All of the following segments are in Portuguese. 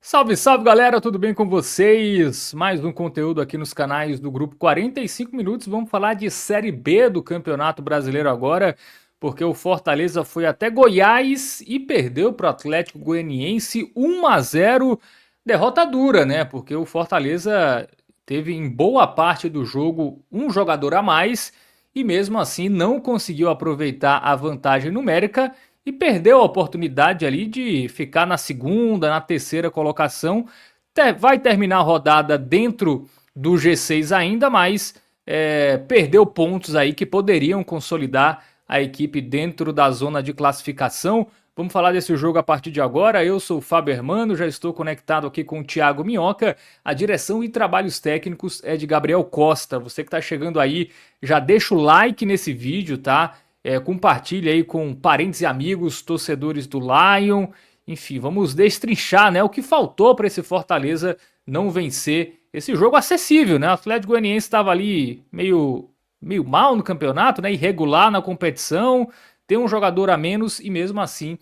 Salve, salve galera, tudo bem com vocês? Mais um conteúdo aqui nos canais do grupo 45 minutos. Vamos falar de Série B do Campeonato Brasileiro agora, porque o Fortaleza foi até Goiás e perdeu para o Atlético Goianiense 1-0. Derrota dura, né? Porque o Fortaleza teve em boa parte do jogo um jogador a mais e mesmo assim não conseguiu aproveitar a vantagem numérica e perdeu a oportunidade ali de ficar na segunda, na terceira colocação. Vai terminar a rodada dentro do G6 ainda, mas perdeu pontos aí que poderiam consolidar a equipe dentro da zona de classificação. Vamos falar desse jogo a partir de agora. Eu sou o Fábio Hermano, já estou conectado aqui com o Thiago Minhoca. A direção e trabalhos técnicos é de Gabriel Costa. Você que está chegando aí, já deixa o like nesse vídeo, tá? Compartilhe aí com parentes e amigos, torcedores do Lion. Enfim, vamos destrinchar, né, o que faltou para esse Fortaleza não vencer esse jogo acessível, né? O Atlético Goianiense estava ali meio mal no campeonato, né? Irregular na competição, tem um jogador a menos e mesmo assim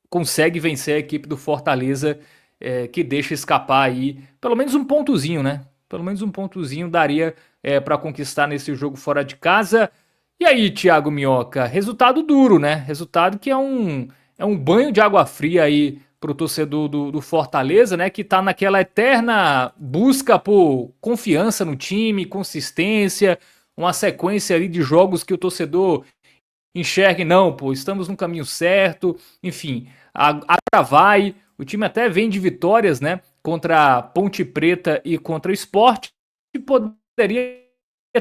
consegue vencer a equipe do Fortaleza, que deixa escapar aí pelo menos um pontozinho, né? Pelo menos um pontozinho daria para conquistar nesse jogo fora de casa. E aí, Thiago Minhoca, resultado duro, né? Resultado que é um banho de água fria aí pro torcedor do Fortaleza, né? Que tá naquela eterna busca por confiança no time, consistência, uma sequência ali de jogos que o torcedor enxergue, não, pô, estamos no caminho certo, enfim, agora vai, o time até vem de vitórias, né? Contra a Ponte Preta e contra o Sport, e poderia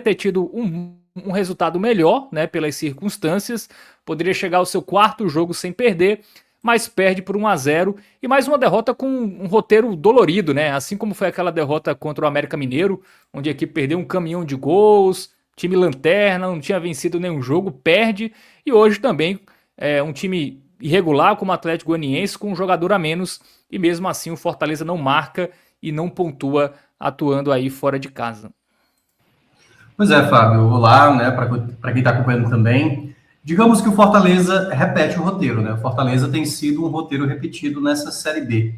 ter tido um resultado melhor, né, pelas circunstâncias, poderia chegar ao seu quarto jogo sem perder, mas perde por 1-0 e mais uma derrota com um roteiro dolorido, né, assim como foi aquela derrota contra o América Mineiro, onde a equipe perdeu um caminhão de gols, time lanterna, não tinha vencido nenhum jogo, perde, e hoje também um time irregular como o Atlético Goianiense, com um jogador a menos, e mesmo assim o Fortaleza não marca e não pontua atuando aí fora de casa. Pois é, Fábio. Olá, né? Para quem está acompanhando também. Digamos que o Fortaleza repete o roteiro, né? O Fortaleza tem sido um roteiro repetido nessa Série B.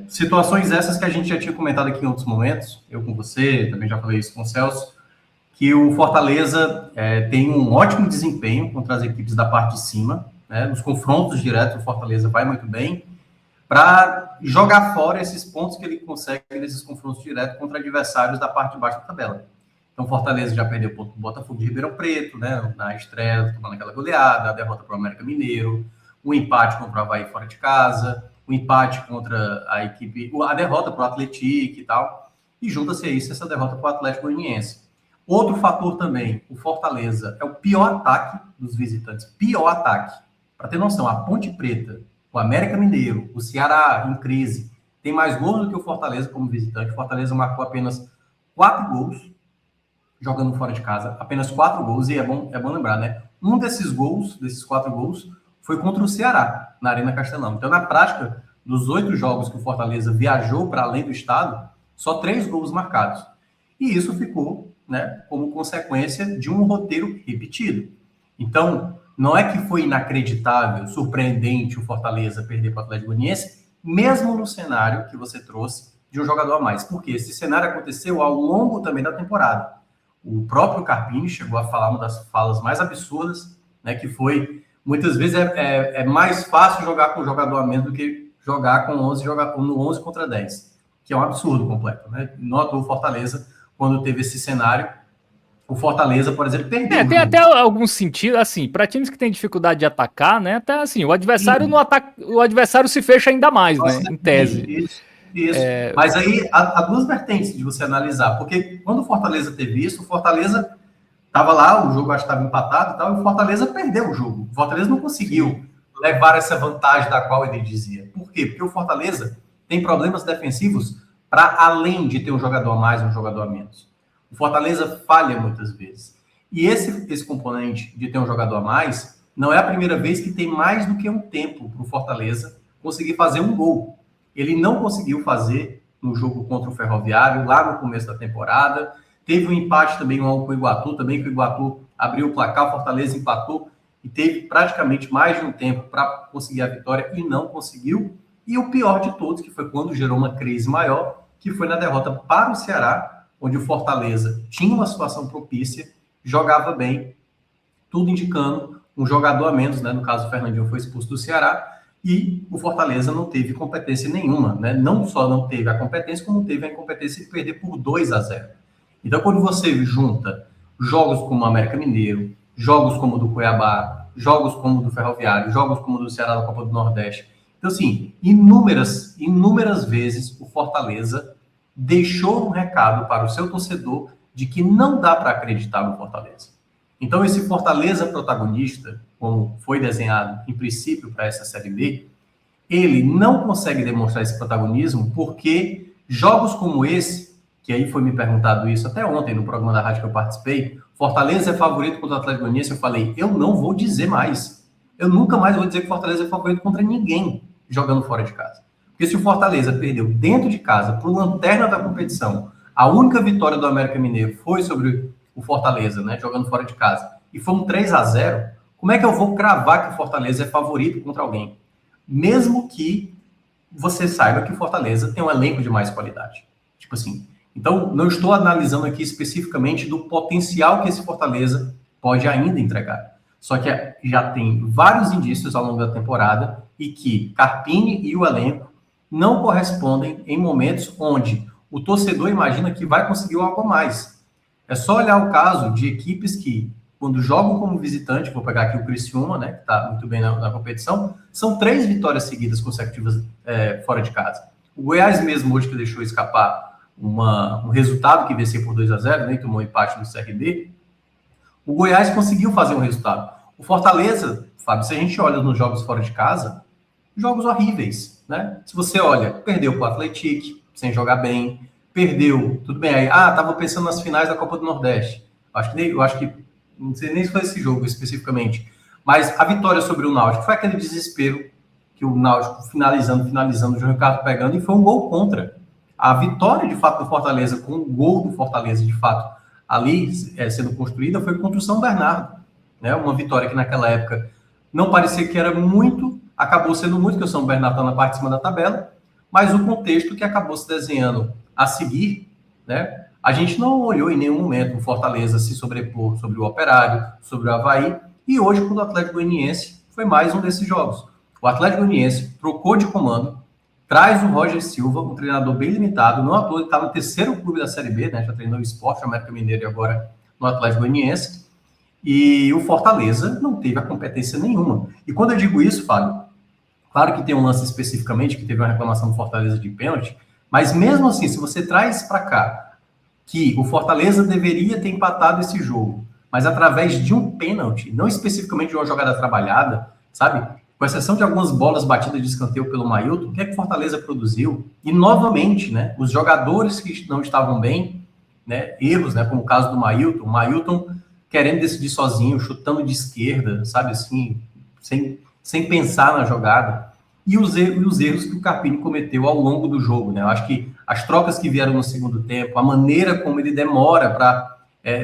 Situações essas que a gente já tinha comentado aqui em outros momentos, eu com você, também já falei isso com o Celso, que o Fortaleza tem um ótimo desempenho contra as equipes da parte de cima, né? Nos confrontos diretos, o Fortaleza vai muito bem, para jogar fora esses pontos que ele consegue nesses confrontos diretos contra adversários da parte de baixo da tabela. Então, Fortaleza já perdeu ponto para o Botafogo de Ribeirão Preto, né, na estreia, tomando aquela goleada, a derrota para o América Mineiro, o empate contra o Avaí fora de casa, o empate contra a equipe, a derrota para o Atlético e tal, e junta-se a isso essa derrota para o Atlético Goianiense. Outro fator também, o Fortaleza é o pior ataque dos visitantes, pior ataque. Para ter noção, a Ponte Preta, o América Mineiro, o Ceará em crise, tem mais gols do que o Fortaleza como visitante. O Fortaleza marcou apenas 4 gols jogando fora de casa, apenas 4 gols, e é bom lembrar, né? Um desses gols, desses 4 gols, foi contra o Ceará, na Arena Castelão. Então, na prática, dos 8 jogos que o Fortaleza viajou para além do estado, só 3 gols marcados. E isso ficou, né, como consequência de um roteiro repetido. Então, não é que foi inacreditável, surpreendente o Fortaleza perder para o Atlético Goianiense, mesmo no cenário que você trouxe de um jogador a mais. Porque esse cenário aconteceu ao longo também da temporada. O próprio Carpini chegou a falar uma das falas mais absurdas, né, que foi, muitas vezes é mais fácil jogar com um jogador a menos do que jogar com 11, jogar no 11 contra 10, que é um absurdo completo, né? Não atuou o Fortaleza quando teve esse cenário. O Fortaleza, por exemplo, perdeu o Tem até jogo. algum sentido, assim, para times que têm dificuldade de atacar, né? Até assim, o adversário Sim. no ataque, o adversário se fecha ainda mais, Nossa, né? Em tese. isso. Mas aí há duas vertentes de você analisar, porque quando o Fortaleza teve isso, o Fortaleza estava lá, o jogo acho que estava empatado e tal, e o Fortaleza perdeu o jogo. O Fortaleza não conseguiu levar essa vantagem da qual ele dizia. Por quê? Porque o Fortaleza tem problemas defensivos para além de ter um jogador a mais, um jogador a menos. O Fortaleza falha muitas vezes. E esse componente de ter um jogador a mais não é a primeira vez que tem mais do que um tempo para o Fortaleza conseguir fazer um gol. Ele não conseguiu fazer no jogo contra o Ferroviário, lá no começo da temporada. Teve um empate também com o Iguatu, também que o Iguatu abriu o placar, o Fortaleza empatou e teve praticamente mais de um tempo para conseguir a vitória e não conseguiu. e o pior de todos, que foi quando gerou uma crise maior, que foi na derrota para o Ceará, onde o Fortaleza tinha uma situação propícia, jogava bem, tudo indicando um jogador a menos, né? No caso, o Fernandinho foi expulso do Ceará, e o Fortaleza não teve competência nenhuma, né? Não só não teve a competência, como teve a incompetência de perder por 2-0. Então, quando você junta jogos como o América Mineiro, jogos como o do Cuiabá, jogos como o do Ferroviário, jogos como o do Ceará na Copa do Nordeste, então, assim, inúmeras vezes o Fortaleza deixou um recado para o seu torcedor de que não dá para acreditar no Fortaleza. Então, esse Fortaleza protagonista, como foi desenhado em princípio para essa Série B, ele não consegue demonstrar esse protagonismo porque jogos como esse, que aí foi me perguntado isso até ontem no programa da rádio que eu participei, Fortaleza é favorito contra o Atlético Goianiense, eu falei, eu não vou dizer mais. Eu nunca mais vou dizer que Fortaleza é favorito contra ninguém jogando fora de casa. Porque se o Fortaleza perdeu dentro de casa para o lanterna da competição, a única vitória do América Mineiro foi sobre o Fortaleza, né, jogando fora de casa, e foi um 3-0, como é que eu vou cravar que o Fortaleza é favorito contra alguém? Mesmo que você saiba que o Fortaleza tem um elenco de mais qualidade. Tipo assim, então não estou analisando aqui especificamente do potencial que esse Fortaleza pode ainda entregar. Só que já tem vários indícios ao longo da temporada e que Carpini e o elenco não correspondem em momentos onde o torcedor imagina que vai conseguir algo a mais. É só olhar o caso de equipes que, quando jogam como visitante, vou pegar aqui o Criciúma, né, que está muito bem na competição, são 3 vitórias seguidas consecutivas fora de casa. O Goiás mesmo hoje que deixou escapar um resultado que venceu por 2-0, né, tomou um empate no CRB, o Goiás conseguiu fazer um resultado. O Fortaleza, Fábio, se a gente olha nos jogos fora de casa, jogos horríveis, né? Se você olha, perdeu para o Atlético, sem jogar bem, perdeu, tudo bem, aí, tava pensando nas finais da Copa do Nordeste. Eu acho que não sei nem se foi esse jogo especificamente, mas a vitória sobre o Náutico foi aquele desespero que o Náutico finalizando, o João Ricardo pegando, e foi um gol contra. A vitória, de fato, do Fortaleza, com o gol do Fortaleza, de fato, ali sendo construída, foi contra o São Bernardo, né? Uma vitória que naquela época não parecia que era muito, acabou sendo muito, que o São Bernardo está na parte de cima da tabela, mas o contexto que acabou se desenhando a seguir, né? A gente não olhou em nenhum momento o Fortaleza se sobrepor sobre o Operário, sobre o Avaí, e hoje, com o Atlético Goianiense, foi mais um desses jogos. O Atlético Goianiense trocou de comando, traz o Roger Silva, um treinador bem limitado, não à toa, ele está no terceiro clube da Série B, né? Já treinou o Sport, o América Mineiro e agora no Atlético Goianiense, e o Fortaleza não teve a competência nenhuma. E quando eu digo isso, Fábio, claro que tem um lance especificamente, que teve uma reclamação do Fortaleza de pênalti, mas mesmo assim, se você traz para cá que o Fortaleza deveria ter empatado esse jogo, mas através de um pênalti, não especificamente de uma jogada trabalhada, sabe? Com exceção de algumas bolas batidas de escanteio pelo Mailton, o que é que o Fortaleza produziu? E, novamente, né, os jogadores que não estavam bem, né, erros, né, como o caso do Mailton, o Mailton querendo decidir sozinho, chutando de esquerda, sabe assim, sem pensar na jogada, e os erros que o Carpini cometeu ao longo do jogo, né? Eu acho que as trocas que vieram no segundo tempo, a maneira como ele demora para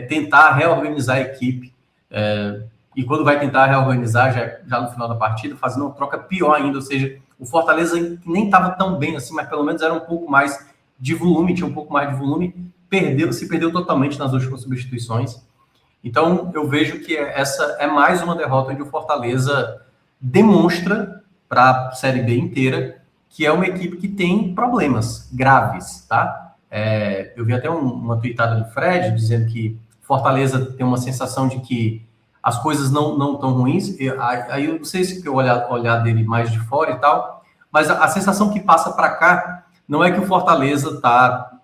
tentar reorganizar a equipe, e quando vai tentar reorganizar já no final da partida, fazendo uma troca pior ainda, ou seja, o Fortaleza nem estava tão bem assim, mas pelo menos era um pouco mais de volume, tinha um pouco mais de volume, se perdeu totalmente nas últimas substituições. Então, eu vejo que essa é mais uma derrota onde o Fortaleza demonstra para a Série B inteira que é uma equipe que tem problemas graves, tá? Eu vi até uma tweetada do Fred dizendo que Fortaleza tem uma sensação de que as coisas não tão ruins. Aí eu não sei se eu olhar dele mais de fora e tal, mas a sensação que passa para cá não é que o Fortaleza está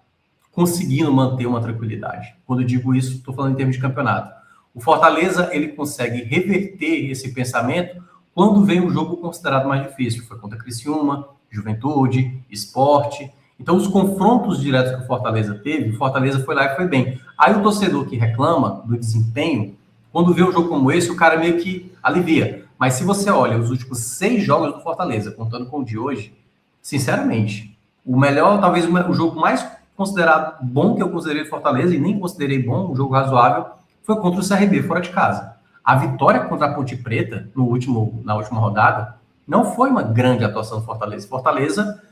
conseguindo manter uma tranquilidade. Quando eu digo isso, estou falando em termos de campeonato. O Fortaleza, ele consegue reverter esse pensamento quando vem um jogo considerado mais difícil. Foi contra Criciúma, Juventude, Sport. Então, os confrontos diretos que o Fortaleza teve, o Fortaleza foi lá e foi bem. Aí o torcedor que reclama do desempenho, quando vê um jogo como esse, o cara meio que alivia. Mas se você olha os últimos 6 jogos do Fortaleza, contando com o de hoje, sinceramente, o melhor, talvez o jogo mais considerado bom que eu considerei do Fortaleza, e nem considerei bom, um jogo razoável, foi contra o CRB, fora de casa. A vitória contra a Ponte Preta, na última rodada, não foi uma grande atuação do Fortaleza. Fortaleza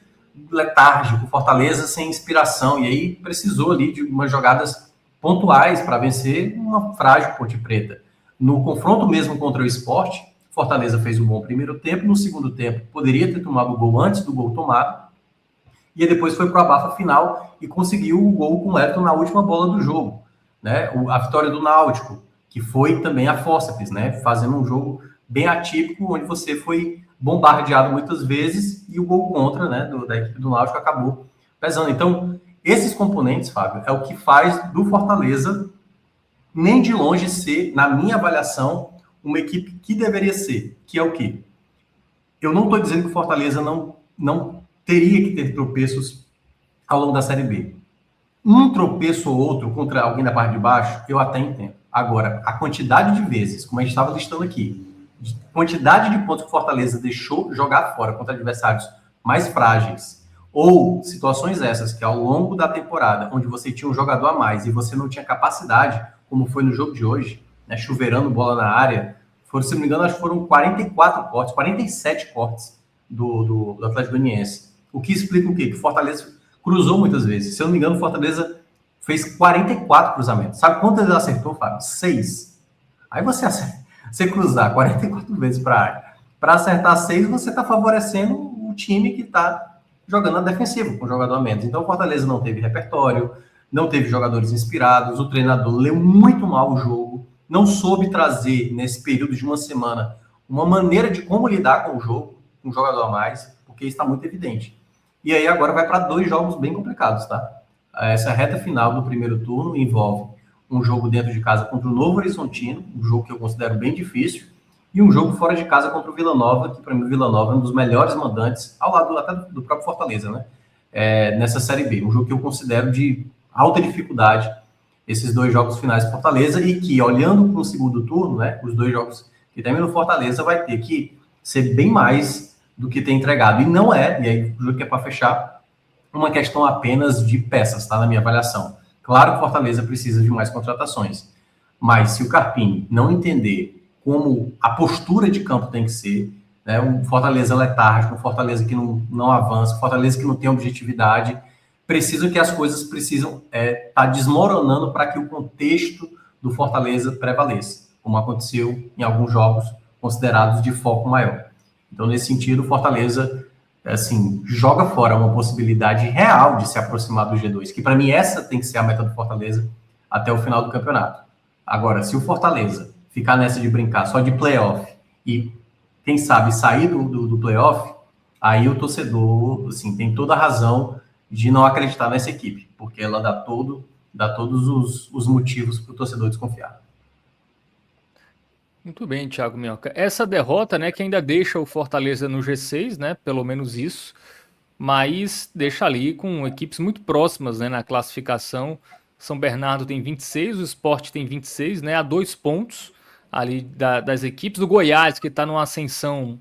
letárgico, Fortaleza sem inspiração, e aí precisou ali de umas jogadas pontuais para vencer uma frágil Ponte Preta. No confronto mesmo contra o Sport, Fortaleza fez um bom primeiro tempo, no segundo tempo poderia ter tomado o gol antes do gol tomado, e aí depois foi para o abafa final e conseguiu o gol com o Everton na última bola do jogo. Né? A vitória do Náutico, que foi também a fórceps, né? Fazendo um jogo bem atípico, onde você foi bombardeado muitas vezes e o gol contra, né, da equipe do Náutico acabou pesando. Então, esses componentes, Fábio, é o que faz do Fortaleza nem de longe ser, na minha avaliação, uma equipe que deveria ser, que é o quê? Eu não estou dizendo que o Fortaleza não teria que ter tropeços ao longo da Série B. Um tropeço ou outro contra alguém da parte de baixo, eu até entendo. Agora, a quantidade de vezes, como a gente estava listando aqui, quantidade de pontos que o Fortaleza deixou jogar fora contra adversários mais frágeis, ou situações essas que ao longo da temporada, onde você tinha um jogador a mais e você não tinha capacidade, como foi no jogo de hoje, né, chuveirando bola na área, se não me engano, acho que foram 44 cortes, 47 cortes do Atlético Goianiense. O que explica o quê? Que o Fortaleza cruzou muitas vezes. Se eu não me engano, o Fortaleza fez 44 cruzamentos. Sabe quantas ele acertou, Fábio? 6. Aí você cruzar 44 vezes para a área. Para acertar 6, você está favorecendo o time que está jogando na defensiva, com jogador a menos. Então, o Fortaleza não teve repertório, não teve jogadores inspirados, o treinador leu muito mal o jogo, não soube trazer, nesse período de uma semana, uma maneira de como lidar com o jogo, com um jogador a mais, porque isso está muito evidente. E aí agora vai para 2 jogos bem complicados, tá? Essa reta final do primeiro turno envolve um jogo dentro de casa contra o Novo Horizontino, um jogo que eu considero bem difícil, e um jogo fora de casa contra o Vila Nova, que para mim o Vila Nova é um dos melhores mandantes, ao lado até do próprio Fortaleza, né? Nessa Série B. Um jogo que eu considero de alta dificuldade, esses 2 jogos finais do Fortaleza, e que, olhando para o segundo turno, né, os 2 jogos que terminam o Fortaleza, vai ter que ser bem mais do que tem entregado. E não é, e aí juro que é para fechar, uma questão apenas de peças, tá? Na minha avaliação. Claro que o Fortaleza precisa de mais contratações, mas se o Carpini não entender como a postura de campo tem que ser, né, um Fortaleza letárgico, um Fortaleza que não avança, um Fortaleza que não tem objetividade, precisam que as coisas precisam estar desmoronando para que o contexto do Fortaleza prevaleça, como aconteceu em alguns jogos considerados de foco maior. Então, nesse sentido, o Fortaleza assim, joga fora uma possibilidade real de se aproximar do G2, que para mim essa tem que ser a meta do Fortaleza até o final do campeonato. Agora, se o Fortaleza ficar nessa de brincar só de playoff e, quem sabe, sair do playoff, aí o torcedor, assim, tem toda a razão de não acreditar nessa equipe, porque ela dá todos os motivos para o torcedor desconfiar. Muito bem, Thiago Minhoca. Essa derrota, né, que ainda deixa o Fortaleza no G6, né, pelo menos isso, mas deixa ali com equipes muito próximas, né, na classificação. São Bernardo tem 26, o Sport tem 26, né, a 2 pontos ali das equipes. O Goiás, que está numa ascensão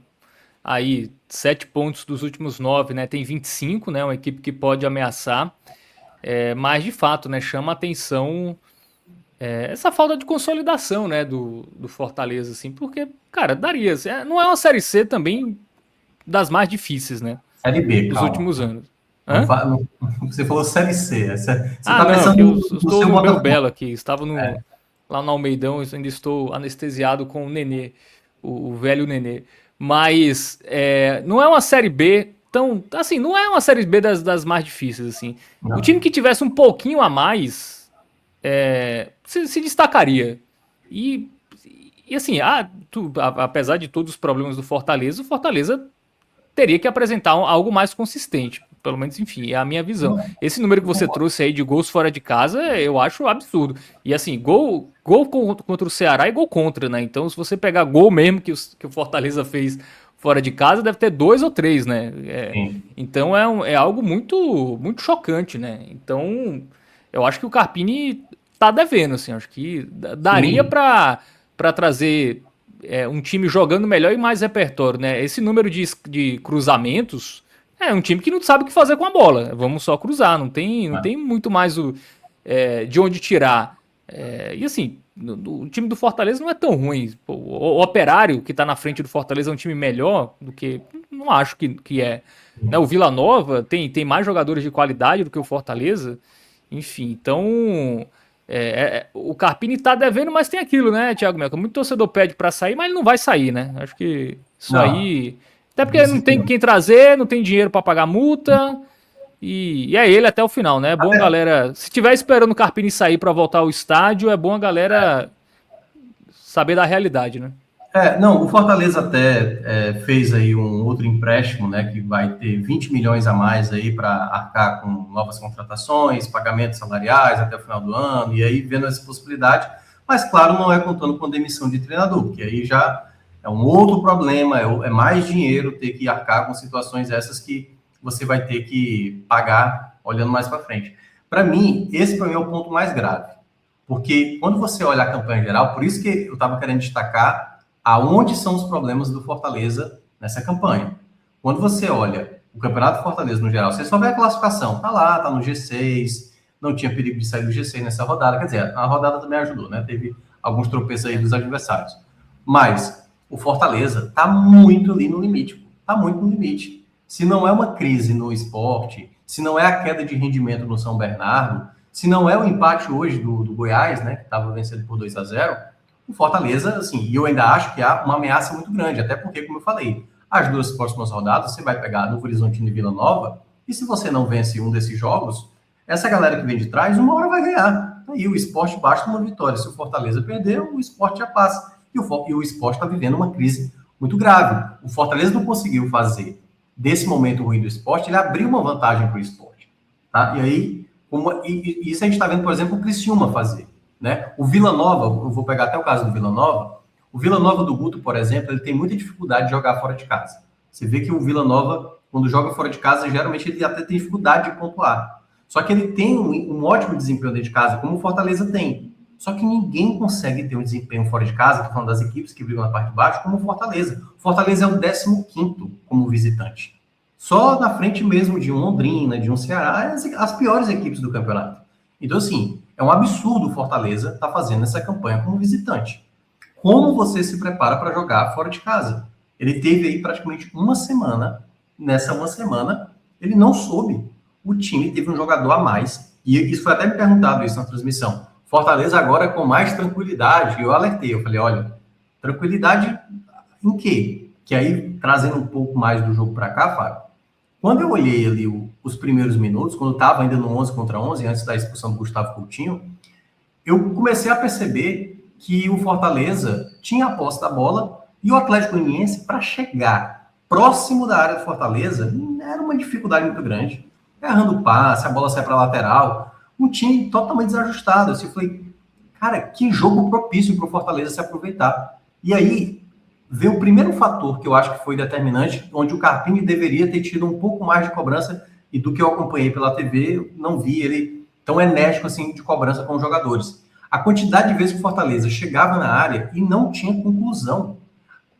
aí, 7 pontos dos últimos 9, né, tem 25, né, uma equipe que pode ameaçar. Mas, de fato, né, chama a atenção essa falta de consolidação, né, do Fortaleza, assim, porque, cara, daria. Não é uma Série C também das mais difíceis, né? Série B, Dos calma. últimos anos. Você falou Série C. Você tá pensando não, eu estou no meu belo aqui. Estava É. lá no Almeidão, eu ainda estou anestesiado com o Nenê, o velho Nenê. Mas não é uma Série B tão. Assim, não é uma Série B das mais difíceis, assim. Não. O time que tivesse um pouquinho a mais se destacaria. E assim, apesar de todos os problemas do Fortaleza, o Fortaleza teria que apresentar algo mais consistente. Pelo menos, enfim, é a minha visão. Esse número que você trouxe aí de gols fora de casa, eu acho absurdo. E assim, gol contra o Ceará e gol contra, né? Então, se você pegar gol mesmo que o Fortaleza fez fora de casa, deve ter 2 ou 3, né? Então, é algo muito, muito chocante, né? Então, eu acho que o Carpini tá devendo, assim. Acho que daria para trazer um time jogando melhor e mais repertório, né? Esse número de cruzamentos é um time que não sabe o que fazer com a bola. Vamos só cruzar, não tem muito mais de onde tirar. E assim, O time do Fortaleza não é tão ruim. Pô, o Operário, que tá na frente do Fortaleza, é um time melhor do que. Não acho que é. Né, o Vila Nova tem mais jogadores de qualidade do que o Fortaleza. Enfim, então. O Carpini tá devendo, mas tem aquilo, né, Thiago Melo? Muito torcedor pede pra sair, mas ele não vai sair, né? Acho que isso Não, aí. Até porque não tem quem trazer, não tem dinheiro pra pagar multa. E é ele até o final, né? É bom, até, galera. Se tiver esperando o Carpini sair pra voltar ao estádio, é bom a galera saber da realidade, né? não, o Fortaleza até fez aí um outro empréstimo, né, que vai ter 20 milhões a mais aí para arcar com novas contratações, pagamentos salariais até o final do ano, e aí vendo essa possibilidade, mas claro, não é contando com demissão de treinador, porque aí já é um outro problema, é mais dinheiro ter que arcar com situações essas que você vai ter que pagar olhando mais para frente. Para mim, esse para mim é o ponto mais grave, porque quando você olha a campanha geral, por isso que eu estava querendo destacar aonde são os problemas do Fortaleza nessa campanha. Quando você olha o Campeonato Fortaleza no geral, você só vê a classificação, tá lá, tá no G6, não tinha perigo de sair do G6 nessa rodada, quer dizer, a rodada também ajudou, né? Teve alguns tropeços aí dos adversários. Mas o Fortaleza tá muito ali no limite, tá muito no limite. Se não é uma crise no esporte, se não é a queda de rendimento no São Bernardo, se não é o empate hoje do Goiás, né, que estava vencendo por 2-0, o Fortaleza, assim, e eu ainda acho que há uma ameaça muito grande, até porque, como eu falei, as duas próximas rodadas, você vai pegar Novo Horizontino e Vila Nova, e se você não vence um desses jogos, essa galera que vem de trás, uma hora vai ganhar. Aí o esporte basta uma vitória. Se o Fortaleza perder, o esporte já passa. E o esporte está vivendo uma crise muito grave. O Fortaleza não conseguiu fazer desse momento ruim do esporte, ele abriu uma vantagem para o esporte. Tá? E aí, isso a gente está vendo, por exemplo, o Criciúma fazer. Né? O Vila Nova, eu vou pegar até o caso do Vila Nova, o Vila Nova do Guto, por exemplo, ele tem muita dificuldade de jogar fora de casa. Você vê que o Vila Nova, quando joga fora de casa, geralmente ele até tem dificuldade de pontuar. Só que ele tem um ótimo desempenho dentro de casa, como o Fortaleza tem. Só que ninguém consegue ter um desempenho fora de casa, estou falando das equipes que brigam na parte de baixo, como o Fortaleza. O Fortaleza é o 15º como visitante. Só na frente mesmo de um Londrina, de um Ceará, as piores equipes do campeonato. Então, assim, é um absurdo o Fortaleza estar fazendo essa campanha como visitante. Como você se prepara para jogar fora de casa? Ele teve aí praticamente uma semana. Nessa uma semana, ele não soube. O time teve um jogador a mais. E isso foi até me perguntado isso na transmissão. Fortaleza agora com mais tranquilidade. E eu alertei. Eu falei, olha, tranquilidade em quê? Que aí, trazendo um pouco mais do jogo para cá, Fábio, quando eu olhei ali os primeiros minutos, quando eu estava ainda no 11 contra 11, antes da expulsão do Gustavo Coutinho, eu comecei a perceber que o Fortaleza tinha a posse da bola e o Atlético Goianiense, para chegar próximo da área do Fortaleza, era uma dificuldade muito grande. Errando o passe, a bola sai para a lateral, um time totalmente desajustado. Assim, eu falei, cara, que jogo propício para o Fortaleza se aproveitar. E aí, veio o primeiro fator que eu acho que foi determinante, onde o Carpini deveria ter tido um pouco mais de cobrança, e do que eu acompanhei pela TV, eu não vi ele tão enérgico assim de cobrança com os jogadores. A quantidade de vezes que o Fortaleza chegava na área e não tinha conclusão.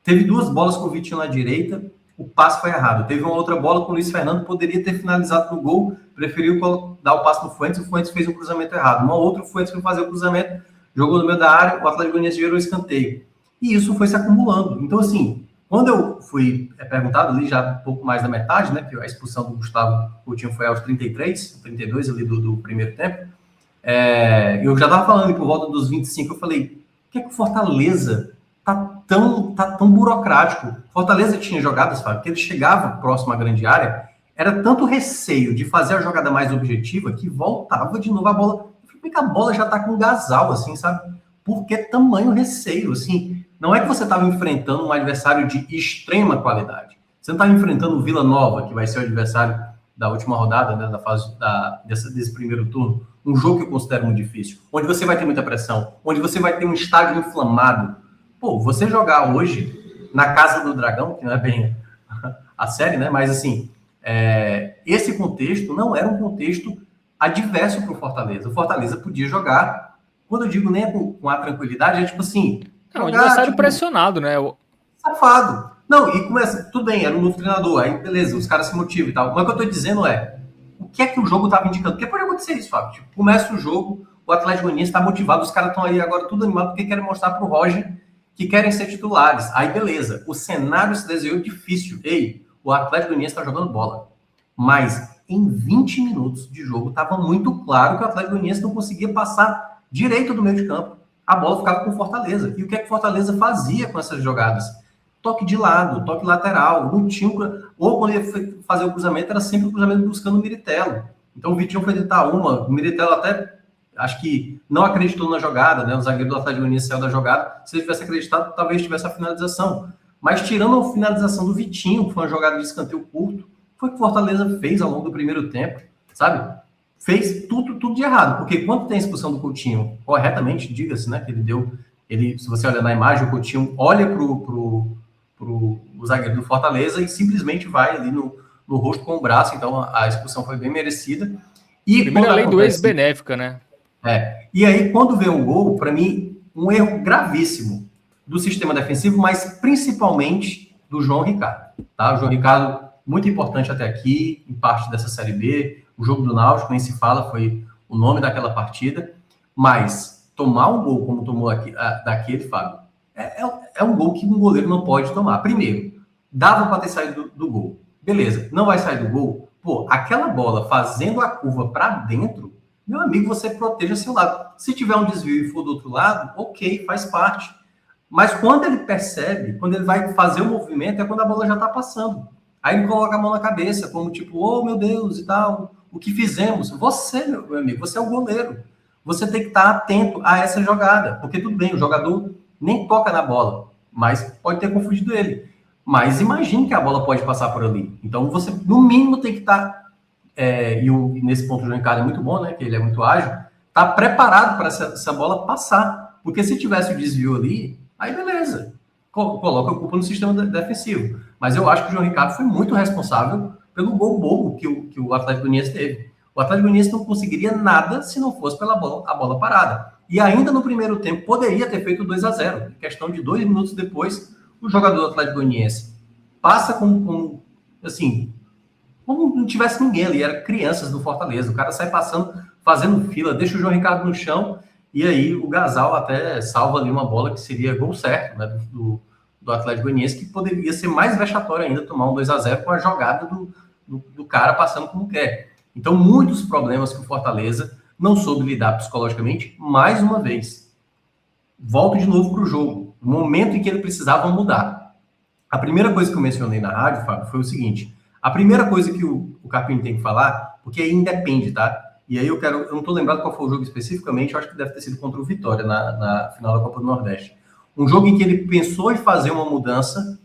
Teve duas bolas com o Vitinho na direita, o passe foi errado. Teve uma outra bola com o Luiz Fernando, poderia ter finalizado no gol, preferiu dar o passe no Fuentes, o Fuentes fez um cruzamento errado. Uma outra, o Fuentes foi fazer o cruzamento, jogou no meio da área, o Atlético Goianiense gerou o escanteio. E isso foi se acumulando. Então, assim, quando eu fui perguntado ali, já um pouco mais da metade, né, que a expulsão do Gustavo Coutinho foi aos 33, 32 ali do primeiro tempo, eu já estava falando por volta dos 25, eu falei, por que o Fortaleza tá tão burocrático? Fortaleza tinha jogadas, Fábio, que ele chegava próximo à grande área, era tanto receio de fazer a jogada mais objetiva que voltava de novo a bola. Eu falei, que a bola já tá com gasal, assim, sabe? Por que tamanho receio, assim? Não é que você estava enfrentando um adversário de extrema qualidade. Você não estava enfrentando o Vila Nova, que vai ser o adversário da última rodada, né, da fase desse primeiro turno. Um jogo que eu considero muito difícil, onde você vai ter muita pressão, onde você vai ter um estádio inflamado. Pô, você jogar hoje na Casa do Dragão, que não é bem a série, né? Mas, assim, esse contexto não era um contexto adverso para o Fortaleza. O Fortaleza podia jogar, quando eu digo nem com a tranquilidade, é tipo assim... Um adversário pressionado, né? Safado. Não, e começa, tudo bem, era um novo treinador, aí beleza, os caras se motivam e tal. Mas o que eu tô dizendo o que é que o jogo tava indicando? Porque pode acontecer isso, Fábio. Tipo, começa o jogo, o Atlético Goianiense está motivado, os caras estão aí agora tudo animado porque querem mostrar para o Roger que querem ser titulares. Aí, beleza, o cenário se desenhou difícil. Ei, o Atlético Goianiense está jogando bola. Mas em 20 minutos de jogo, estava muito claro que o Atlético Goianiense não conseguia passar direito do meio de campo. A bola ficava com o Fortaleza. E o que é que o Fortaleza fazia com essas jogadas? Toque de lado, toque lateral, não tinha... Ou quando ia fazer o cruzamento, era sempre o cruzamento buscando o Miritello. Então o Vitinho foi tentar uma, o Miritello até, acho que não acreditou na jogada, né? O zagueiro do Atlético Goianiense saiu da jogada. Se ele tivesse acreditado, talvez tivesse a finalização. Mas tirando a finalização do Vitinho, que foi uma jogada de escanteio curto, foi o que o Fortaleza fez ao longo do primeiro tempo, sabe? Fez tudo de errado, porque quando tem a expulsão do Coutinho, corretamente, diga-se, né, que se você olhar na imagem, o Coutinho olha pro zagueiro do Fortaleza e simplesmente vai ali no rosto com o braço, então a expulsão foi bem merecida. E primeira lei do ex-benéfica, né? E aí, quando vê o gol, para mim, um erro gravíssimo do sistema defensivo, mas principalmente do João Ricardo, tá? O João Ricardo, muito importante até aqui, em parte dessa Série B, o jogo do Náutico, nem se fala, foi o nome daquela partida, mas tomar um gol como tomou daquele, Fábio, é um gol que um goleiro não pode tomar. Primeiro, dava para ter saído do gol. Beleza, não vai sair do gol? Pô, aquela bola fazendo a curva para dentro, meu amigo, você proteja seu lado. Se tiver um desvio e for do outro lado, ok, faz parte. Mas quando ele percebe, quando ele vai fazer o movimento, é quando a bola já está passando. Aí ele coloca a mão na cabeça, como tipo, oh meu Deus e tal, o que fizemos? Você, meu amigo, você é o goleiro. Você tem que estar atento a essa jogada, porque tudo bem, o jogador nem toca na bola, mas pode ter confundido ele. Mas imagine que a bola pode passar por ali. Então você, no mínimo, tem que estar, nesse ponto o João Ricardo é muito bom, né, que ele é muito ágil, tá preparado para essa bola passar. Porque se tivesse o desvio ali, aí beleza, coloca a culpa no sistema defensivo. Mas eu acho que o João Ricardo foi muito responsável pelo gol bobo que o Atlético Goianiense teve. O Atlético Goianiense não conseguiria nada se não fosse pela bola parada. E ainda no primeiro tempo poderia ter feito 2-0. Em questão de 2 minutos depois, o jogador do Atlético Goianiense passa como não tivesse ninguém ali, eram crianças do Fortaleza. O cara sai passando, fazendo fila, deixa o João Ricardo no chão, e aí o Gasal até salva ali uma bola que seria gol certo, né, do Atlético Goianiense, que poderia ser mais vexatório ainda tomar um 2-0 com a jogada do cara passando como quer. Então, muitos problemas que o Fortaleza não soube lidar psicologicamente, mais uma vez. Volto de novo para o jogo, no momento em que ele precisava mudar. A primeira coisa que eu mencionei na rádio, Fábio, foi o seguinte: a primeira coisa que o Carpini tem que falar, porque aí independe, tá? E aí eu não estou lembrado qual foi o jogo especificamente, eu acho que deve ter sido contra o Vitória na final da Copa do Nordeste. Um jogo em que ele pensou em fazer uma mudança,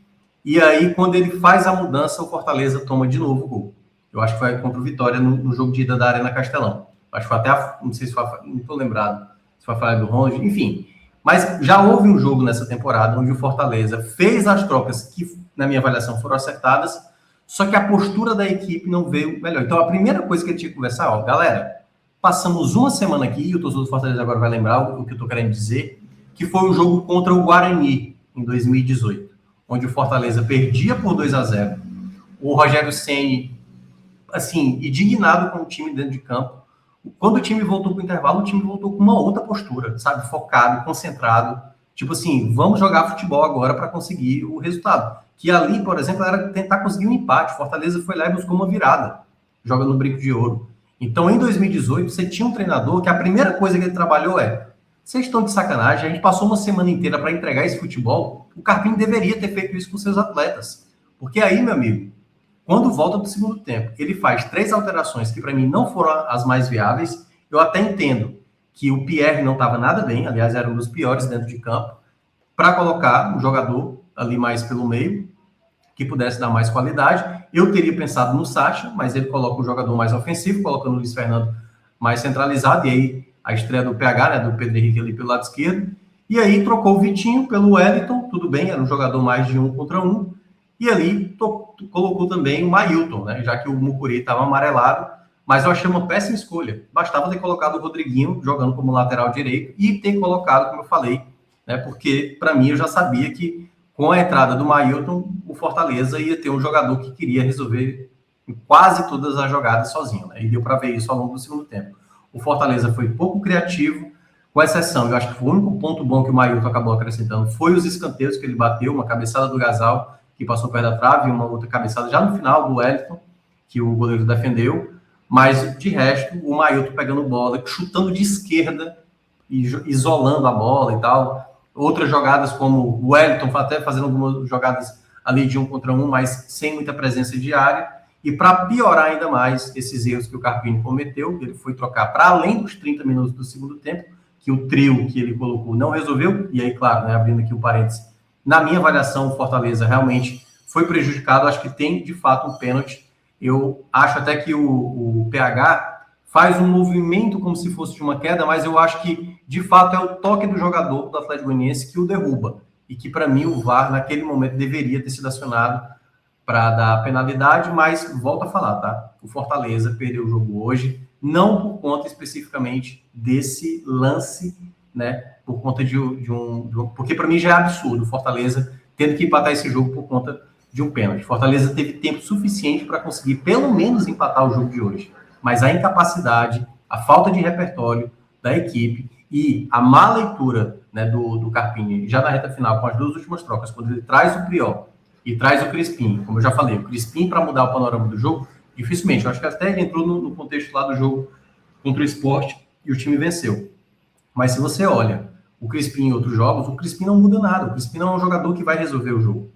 e aí quando ele faz a mudança, o Fortaleza toma de novo o gol. Eu acho que foi contra o Vitória no jogo de ida da Arena Castelão. Acho que foi até, não sei se foi, não estou lembrado, se foi a falha do Ronde, enfim. Mas já houve um jogo nessa temporada onde o Fortaleza fez as trocas que, na minha avaliação, foram acertadas, só que a postura da equipe não veio melhor. Então, a primeira coisa que ele tinha que conversar, galera, passamos uma semana aqui, e o torcedor do Fortaleza agora vai lembrar o que eu estou querendo dizer, que foi um jogo contra o Guarani, em 2018, onde o Fortaleza perdia por 2-0. O Rogério Ceni, assim, indignado com o time dentro de campo. Quando o time voltou para o intervalo, o time voltou com uma outra postura, sabe? Focado, concentrado. Tipo assim, vamos jogar futebol agora para conseguir o resultado. Que ali, por exemplo, era tentar conseguir um empate. Fortaleza foi lá e buscou uma virada, joga no Brinco de Ouro. Então, em 2018, você tinha um treinador que a primeira coisa que ele trabalhou vocês estão de sacanagem, a gente passou uma semana inteira para entregar esse futebol, o Carpini deveria ter feito isso com seus atletas. Porque aí, meu amigo, quando volta para o segundo tempo, ele faz 3 alterações que para mim não foram as mais viáveis. Eu até entendo que o Pierre não estava nada bem, aliás, era um dos piores dentro de campo, para colocar um jogador ali mais pelo meio, que pudesse dar mais qualidade. Eu teria pensado no Sacha, mas ele coloca um jogador mais ofensivo, colocando o Luiz Fernando mais centralizado, e aí a estreia do PH, né, do Pedro Henrique ali pelo lado esquerdo, e aí trocou o Vitinho pelo Wellington, tudo bem, era um jogador mais de 1 contra 1, e ali colocou também o Mailton, né, já que o Mucuri estava amarelado, mas eu achei uma péssima escolha. Bastava ter colocado o Rodriguinho jogando como lateral direito e ter colocado, como eu falei, né, porque para mim eu já sabia que com a entrada do Mailton, o Fortaleza ia ter um jogador que queria resolver quase todas as jogadas sozinho, né, e deu para ver isso ao longo do segundo tempo. o Fortaleza foi pouco criativo, com exceção, eu acho que o único ponto bom que o Mailton acabou acrescentando foi os escanteios que ele bateu, uma cabeçada do Gasal, que passou perto da trave, e uma outra cabeçada já no final do Wellington, que o goleiro defendeu, mas de resto, o Mailton pegando bola, chutando de esquerda, e isolando a bola e tal. Outras jogadas como o Wellington, até fazendo algumas jogadas ali de 1 contra 1, mas sem muita presença de área. E para piorar ainda mais esses erros que o Carpini cometeu, ele foi trocar para além dos 30 minutos do segundo tempo, que o trio que ele colocou não resolveu, e aí, claro, né, abrindo aqui o parênteses, na minha avaliação, o Fortaleza realmente foi prejudicado, acho que tem, de fato, um pênalti. Eu acho até que o PH faz um movimento como se fosse de uma queda, mas eu acho que, de fato, é o toque do jogador do Atlético Goianiense que o derruba, e que, para mim, o VAR, naquele momento, deveria ter sido acionado para dar penalidade, mas, volto a falar, tá? O Fortaleza perdeu o jogo hoje, não por conta especificamente desse lance, né? Por conta de um porque para mim já é absurdo o Fortaleza tendo que empatar esse jogo por conta de um pênalti. Fortaleza teve tempo suficiente para conseguir pelo menos empatar o jogo de hoje, mas a incapacidade, a falta de repertório da equipe e a má leitura, né, do Carpini já na reta final com as duas últimas trocas, quando ele traz o Priol e traz o Crispim, como eu já falei, o Crispim para mudar o panorama do jogo, dificilmente. Eu acho que até ele entrou no contexto lá do jogo contra o Sport e o time venceu. Mas se você olha o Crispim em outros jogos, o Crispim não muda nada. O Crispim não é um jogador que vai resolver o jogo.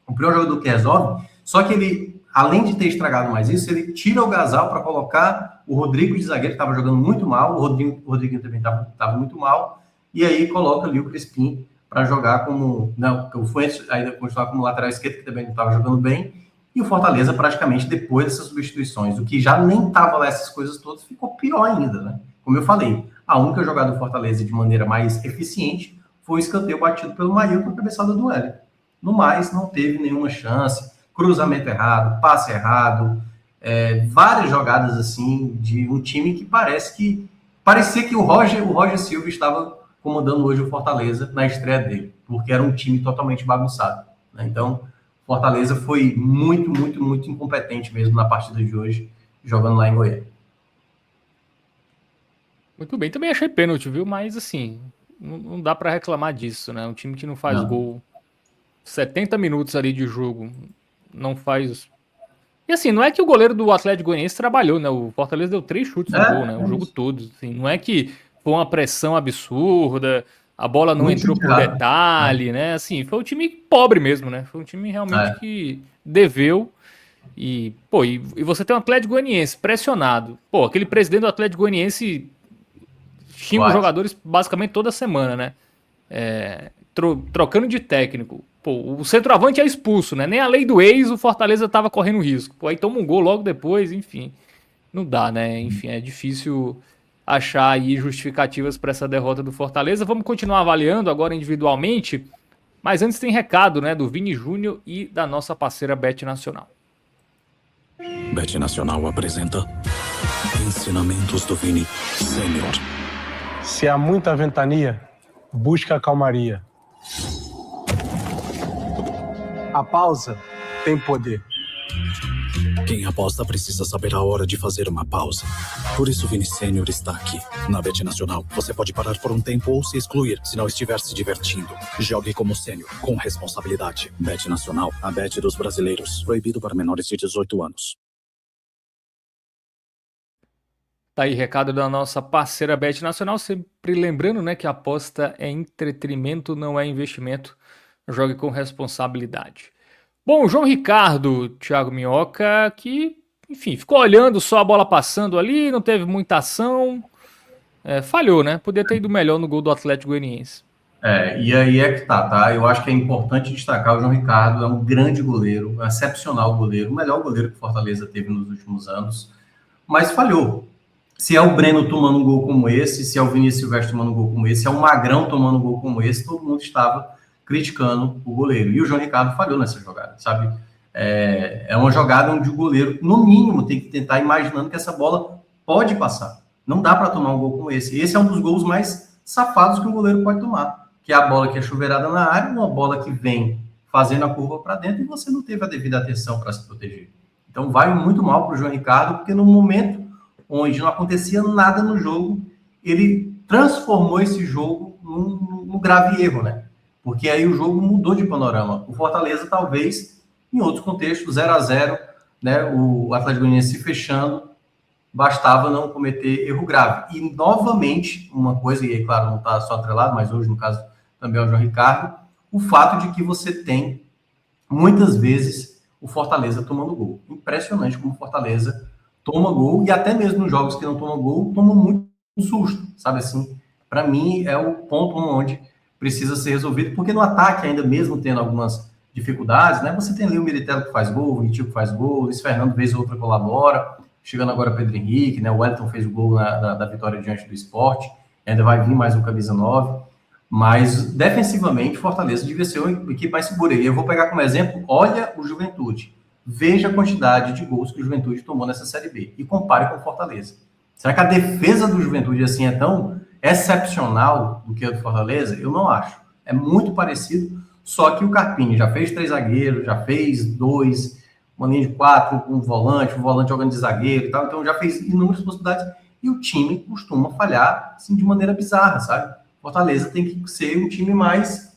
O primeiro jogador que resolve, só que ele, além de ter estragado mais isso, ele tira o Gasal para colocar o Rodrigo de zagueiro, que estava jogando muito mal, o Rodrigo também estava muito mal, e aí coloca ali o Crispim para jogar como... Não, o Fuentes ainda continuava como lateral esquerdo, que também não estava jogando bem, e o Fortaleza, praticamente, depois dessas substituições, o que já nem estava lá essas coisas todas, ficou pior ainda, né? Como eu falei, a única jogada do Fortaleza de maneira mais eficiente foi o escanteio batido pelo Mailton com a cabeçada do Hélio. No mais, não teve nenhuma chance, cruzamento errado, passe errado, várias jogadas assim de um time que parecia que o Roger Silva estava comandando hoje o Fortaleza na estreia dele, porque era um time totalmente bagunçado, né? Então, Fortaleza foi muito, muito, muito incompetente mesmo na partida de hoje, jogando lá em Goiânia. Muito bem, também achei pênalti, viu? Mas assim, não dá para reclamar disso, né? Um time que não faz gol 70 minutos ali de jogo, não faz... E assim, não é que o goleiro do Atlético Goianiense trabalhou, né? O Fortaleza deu 3 chutes no gol, né? O jogo todo. Assim, não é que foi uma pressão absurda, a bola não entrou por detalhe, né? Assim, foi um time pobre mesmo, né? Foi um time realmente que deveu. E, pô, e você tem um Atlético Goianiense pressionado. Pô, aquele presidente do Atlético Goianiense xinga os jogadores basicamente toda semana, né? Trocando de técnico. Pô, o centroavante é expulso, né? Nem a lei do ex o Fortaleza tava correndo risco. Pô, aí toma um gol logo depois, enfim. Não dá, né? Enfim, é difícil achar aí justificativas para essa derrota do Fortaleza. Vamos continuar avaliando agora individualmente, mas antes tem recado, né, do Vini Júnior e da nossa parceira Bet Nacional. Bet Nacional apresenta Ensinamentos do Vini Sênior. Se há muita ventania, busca a calmaria. A pausa tem poder. Quem aposta precisa saber a hora de fazer uma pausa. Por isso Vini Sênior está aqui. Na Bet Nacional, você pode parar por um tempo ou se excluir, se não estiver se divertindo. Jogue como sênior, com responsabilidade. Bet Nacional, a bet dos brasileiros. Proibido para menores de 18 anos. Tá aí, recado da nossa parceira Bet Nacional, sempre lembrando, né, que a aposta é entretenimento, não é investimento. Jogue com responsabilidade. Bom, João Ricardo, Thiago Minhoca, que, enfim, ficou olhando só a bola passando ali, não teve muita ação, falhou, né? Podia ter ido melhor no gol do Atlético Goianiense. E aí é que tá? Eu acho que é importante destacar o João Ricardo, é um grande goleiro, um excepcional goleiro, o melhor goleiro que o Fortaleza teve nos últimos anos, mas falhou. Se é o Breno tomando um gol como esse, se é o Vinícius Silvestre tomando um gol como esse, se é o Magrão tomando um gol como esse, todo mundo estava criticando o goleiro. E o João Ricardo falhou nessa jogada, sabe? É uma jogada onde o goleiro, no mínimo, tem que tentar imaginando que essa bola pode passar. Não dá para tomar um gol como esse. Esse é um dos gols mais safados que um goleiro pode tomar, que é a bola que é chuveirada na área, uma bola que vem fazendo a curva para dentro e você não teve a devida atenção para se proteger. Então, vai muito mal para o João Ricardo, porque no momento onde não acontecia nada no jogo, ele transformou esse jogo num grave erro, né? Porque aí o jogo mudou de panorama. O Fortaleza, talvez, em outros contextos, 0-0, né? O Atlético Goianiense se fechando, bastava não cometer erro grave. E, novamente, uma coisa, e aí, claro, não está só atrelado, mas hoje, no caso, também é o João Ricardo, o fato de que você tem, muitas vezes, o Fortaleza tomando gol. Impressionante como o Fortaleza toma gol, e até mesmo nos jogos que não toma gol, toma muito susto, sabe assim? Para mim, é o ponto onde precisa ser resolvido, porque no ataque, ainda mesmo tendo algumas dificuldades, né? Você tem ali o Militão que faz gol, o Vitinho que faz gol, o Luiz Fernando, vez ou outra, colabora, chegando agora Pedro Henrique, né? O Wellington fez o gol da vitória diante do Sport, ainda vai vir mais um camisa 9, mas defensivamente, Fortaleza devia ser uma equipe mais segura. E eu vou pegar como exemplo, olha o Juventude, veja a quantidade de gols que o Juventude tomou nessa Série B e compare com o Fortaleza. Será que a defesa do Juventude assim é tão excepcional do que a do Fortaleza? Eu não acho. É muito parecido, só que o Carpini já fez 3 zagueiros, já fez 2, uma linha de 4, um volante jogando de zagueiro e tal, então já fez inúmeras possibilidades, e o time costuma falhar assim, de maneira bizarra, sabe? Fortaleza tem que ser um time mais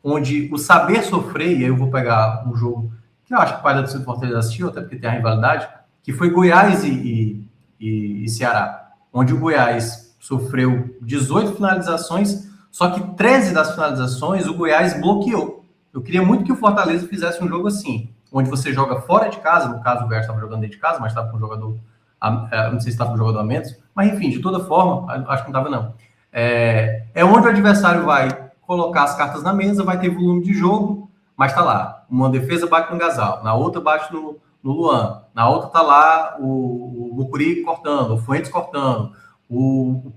onde o saber sofrer, e aí eu vou pegar um jogo que eu acho que o pai da torcida do Fortaleza assistiu, até porque tem a rivalidade, que foi Goiás e Ceará, onde o Goiás sofreu 18 finalizações, só que 13 das finalizações o Goiás bloqueou. Eu queria muito que o Fortaleza fizesse um jogo assim, onde você joga fora de casa, no caso o Goiás estava jogando dentro de casa, mas estava com um jogador, não sei se estava com um jogador a menos, mas enfim, de toda forma, acho que não estava não. É onde o adversário vai colocar as cartas na mesa, vai ter volume de jogo, mas tá lá, uma defesa bate no Gasal, na outra bate no Luan, na outra tá lá o Mucuri cortando, o Fuentes cortando, o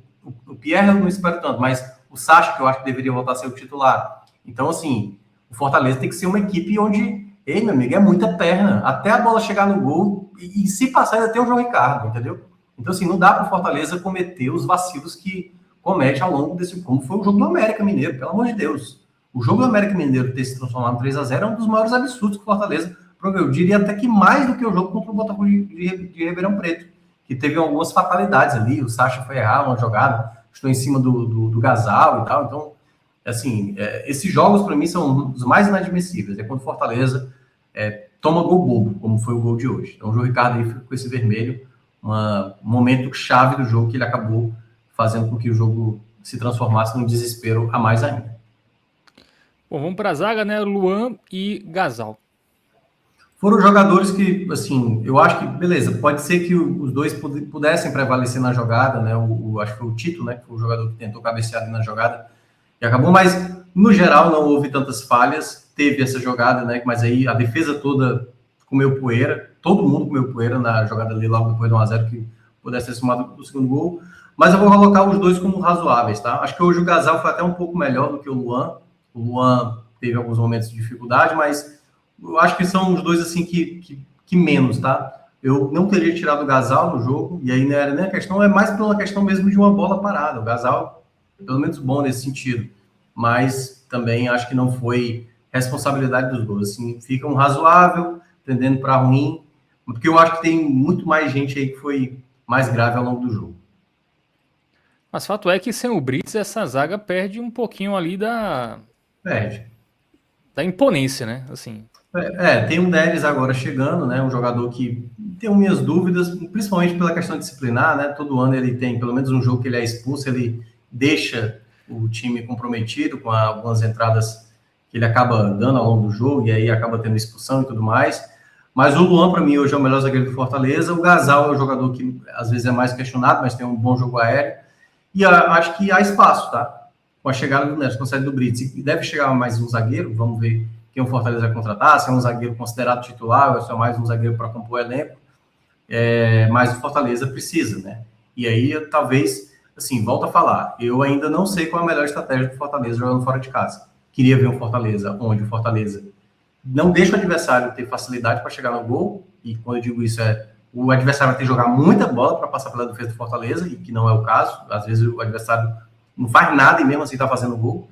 Pierre não espera tanto, mas o Sacha, que eu acho que deveria voltar a ser o titular. Então, assim, o Fortaleza tem que ser uma equipe onde, ei, meu amigo, é muita perna, até a bola chegar no gol, e se passar ainda tem o João Ricardo, entendeu? Então, assim, não dá para o Fortaleza cometer os vacilos que comete ao longo desse, como foi o jogo do América Mineiro, pelo amor de Deus. O jogo do América Mineiro ter se transformado em 3-0 é um dos maiores absurdos que o Fortaleza, eu diria até que mais do que o jogo contra o Botafogo de Ribeirão Preto, que teve algumas fatalidades ali, o Sacha foi errar uma jogada, estou em cima do Gasal e tal, então, assim, esses jogos para mim são os mais inadmissíveis, é quando o Fortaleza toma gol bobo, como foi o gol de hoje. Então o João Ricardo aí fica com esse vermelho, um momento chave do jogo que ele acabou fazendo com que o jogo se transformasse num desespero a mais ainda. Bom, vamos para a zaga, né? Luan e Gasal. Foram jogadores que, assim, eu acho que, beleza, pode ser que os dois pudessem prevalecer na jogada, né? Acho que foi o Tito, né? Que foi o jogador que tentou cabecear ali na jogada e acabou, mas no geral não houve tantas falhas. Teve essa jogada, né? Mas aí a defesa toda comeu poeira, todo mundo comeu poeira na jogada ali logo depois do 1-0 que pudesse ter somado o segundo gol. Mas eu vou colocar os dois como razoáveis, tá? Acho que hoje o Gasal foi até um pouco melhor do que o Luan. O Luan teve alguns momentos de dificuldade, mas eu acho que são os dois, assim, que menos, tá? Eu não teria tirado o Gasal no jogo, e aí não era nem a questão, é mais pela questão mesmo de uma bola parada. O Gasal, pelo menos bom nesse sentido, mas também acho que não foi responsabilidade dos dois. Assim, fica um razoável, tendendo para ruim, porque eu acho que tem muito mais gente aí que foi mais grave ao longo do jogo. Mas fato é que sem o Brits, essa zaga perde um pouquinho ali da imponência, né? Assim. Tem um Delis agora chegando, né? Um jogador que tenho minhas dúvidas, principalmente pela questão disciplinar, né? Todo ano ele tem pelo menos um jogo que ele é expulso, ele deixa o time comprometido com algumas entradas que ele acaba dando ao longo do jogo, e aí acaba tendo expulsão e tudo mais. Mas o Luan, para mim, hoje é o melhor zagueiro do Fortaleza. O Gasal é o jogador que às vezes é mais questionado, mas tem um bom jogo aéreo. E acho que há espaço, tá? Com a chegada do Neres, com a saída do Brits. E deve chegar mais um zagueiro, vamos ver quem o Fortaleza vai contratar, se é um zagueiro considerado titular, ou se é mais um zagueiro para compor o elenco. Mas o Fortaleza precisa, né? E aí, talvez, assim, volto a falar, eu ainda não sei qual é a melhor estratégia do Fortaleza jogando fora de casa. Queria ver um Fortaleza onde o Fortaleza não deixa o adversário ter facilidade para chegar no gol, e quando eu digo isso o adversário vai ter que jogar muita bola para passar pela defesa do Fortaleza, e que não é o caso. Às vezes o adversário não faz nada e mesmo assim está fazendo gol.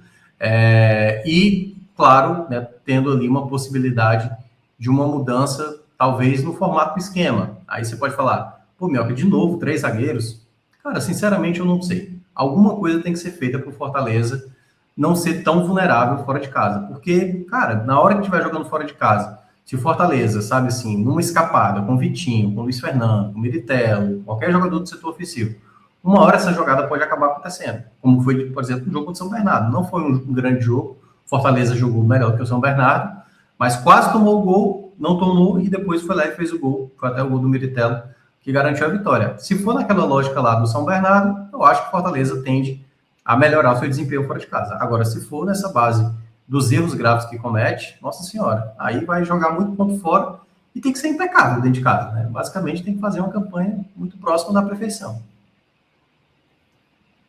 E, claro, né, tendo ali uma possibilidade de uma mudança, talvez no formato do esquema. Aí você pode falar, Pô, Mioca, de novo, 3 zagueiros? Cara, sinceramente, eu não sei. Alguma coisa tem que ser feita para o Fortaleza não ser tão vulnerável fora de casa. Porque, cara, na hora que estiver jogando fora de casa, se o Fortaleza, sabe assim, numa escapada com o Vitinho, com o Luiz Fernando, com o Militello, qualquer jogador do setor ofensivo, uma hora essa jogada pode acabar acontecendo. Como foi, por exemplo, no jogo contra o São Bernardo. Não foi um grande jogo. Fortaleza jogou melhor que o São Bernardo, mas quase tomou o gol, não tomou, e depois foi lá e fez o gol. Foi até o gol do Militello, que garantiu a vitória. Se for naquela lógica lá do São Bernardo, eu acho que o Fortaleza tende a melhorar o seu desempenho fora de casa. Agora, se for nessa base dos erros graves que comete, nossa senhora, aí vai jogar muito ponto fora e tem que ser impecável dentro de casa, né? Basicamente, tem que fazer uma campanha muito próxima da perfeição.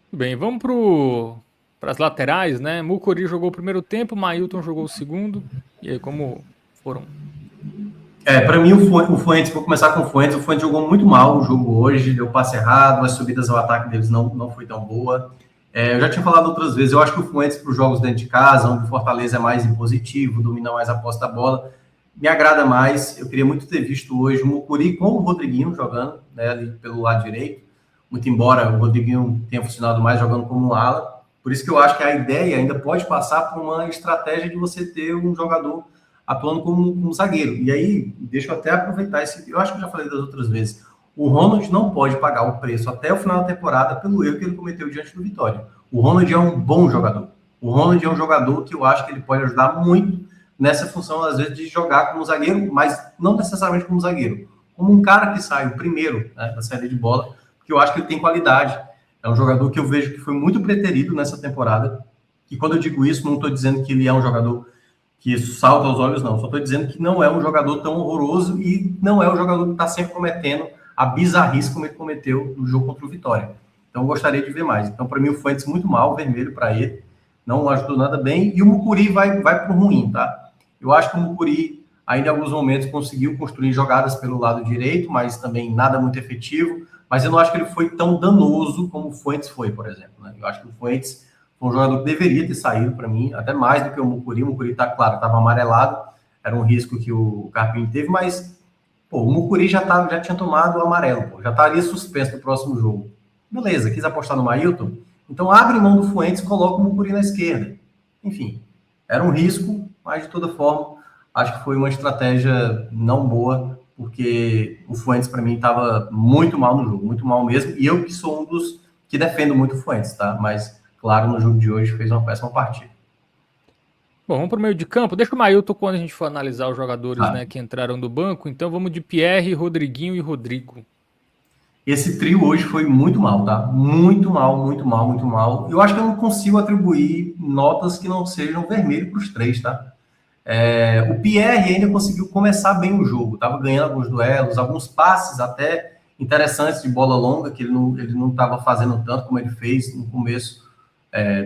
Bem, vamos para as laterais, né? Mucuri jogou o primeiro tempo, Mailton jogou o segundo. E aí, como foram? Para mim, o Fuentes, vou começar com o Fuentes jogou muito mal o jogo hoje, deu passe errado, as subidas ao ataque deles não foi tão boa. Eu já tinha falado outras vezes, eu acho que o Fuentes para os jogos dentro de casa, onde o Fortaleza é mais impositivo, domina mais a posse da bola, me agrada mais. Eu queria muito ter visto hoje o Mucuri com o Rodriguinho jogando, né, ali pelo lado direito, muito embora o Rodriguinho tenha funcionado mais jogando como um ala. Por isso que eu acho que a ideia ainda pode passar por uma estratégia de você ter um jogador atuando como um zagueiro. E aí, deixa eu até aproveitar esse... Eu acho que eu já falei das outras vezes. O Ronald não pode pagar o preço até o final da temporada pelo erro que ele cometeu diante do Vitória. O Ronald é um bom jogador. O Ronald é um jogador que eu acho que ele pode ajudar muito nessa função, às vezes, de jogar como zagueiro, mas não necessariamente como zagueiro. Como um cara que sai o primeiro, né, da saída de bola, porque eu acho que ele tem qualidade. É um jogador que eu vejo que foi muito preterido nessa temporada. E quando eu digo isso, não estou dizendo que ele é um jogador que salta aos olhos, não. Só estou dizendo que não é um jogador tão horroroso e não é um jogador que está sempre cometendo a bizarrice como ele cometeu no jogo contra o Vitória. Então, eu gostaria de ver mais. Então, para mim, o Fuentes muito mal, vermelho para ele. Não ajudou nada bem. E o Mucuri vai para o ruim, tá? Eu acho que o Mucuri, ainda em alguns momentos, conseguiu construir jogadas pelo lado direito, mas também nada muito efetivo. Mas eu não acho que ele foi tão danoso como o Fuentes foi, por exemplo, né? Eu acho que o Fuentes foi um jogador que deveria ter saído para mim, até mais do que o Mucuri. O Mucuri, tá claro, estava amarelado, era um risco que o Carpini teve, mas pô, o Mucuri já tinha tomado o amarelo, pô, já estaria suspenso no próximo jogo. Beleza, quis apostar no Mailton? Então abre mão do Fuentes e coloca o Mucuri na esquerda. Enfim, era um risco, mas de toda forma, acho que foi uma estratégia não boa, porque o Fuentes, para mim, estava muito mal no jogo, muito mal mesmo, e eu que sou um dos que defendo muito o Fuentes, tá? Mas, claro, no jogo de hoje fez uma péssima partida. Bom, vamos para o meio de campo. Deixa o Mailton quando a gente for analisar os jogadores, né, que entraram do banco. Então vamos de Pierre, Rodriguinho e Rodrigo. Esse trio hoje foi muito mal, tá? Muito mal, muito mal, muito mal. Eu acho que eu não consigo atribuir notas que não sejam vermelho para os três, tá? O Pierre ainda conseguiu começar bem o jogo, estava ganhando alguns duelos, alguns passes até interessantes de bola longa, que ele não estava fazendo tanto como ele fez no começo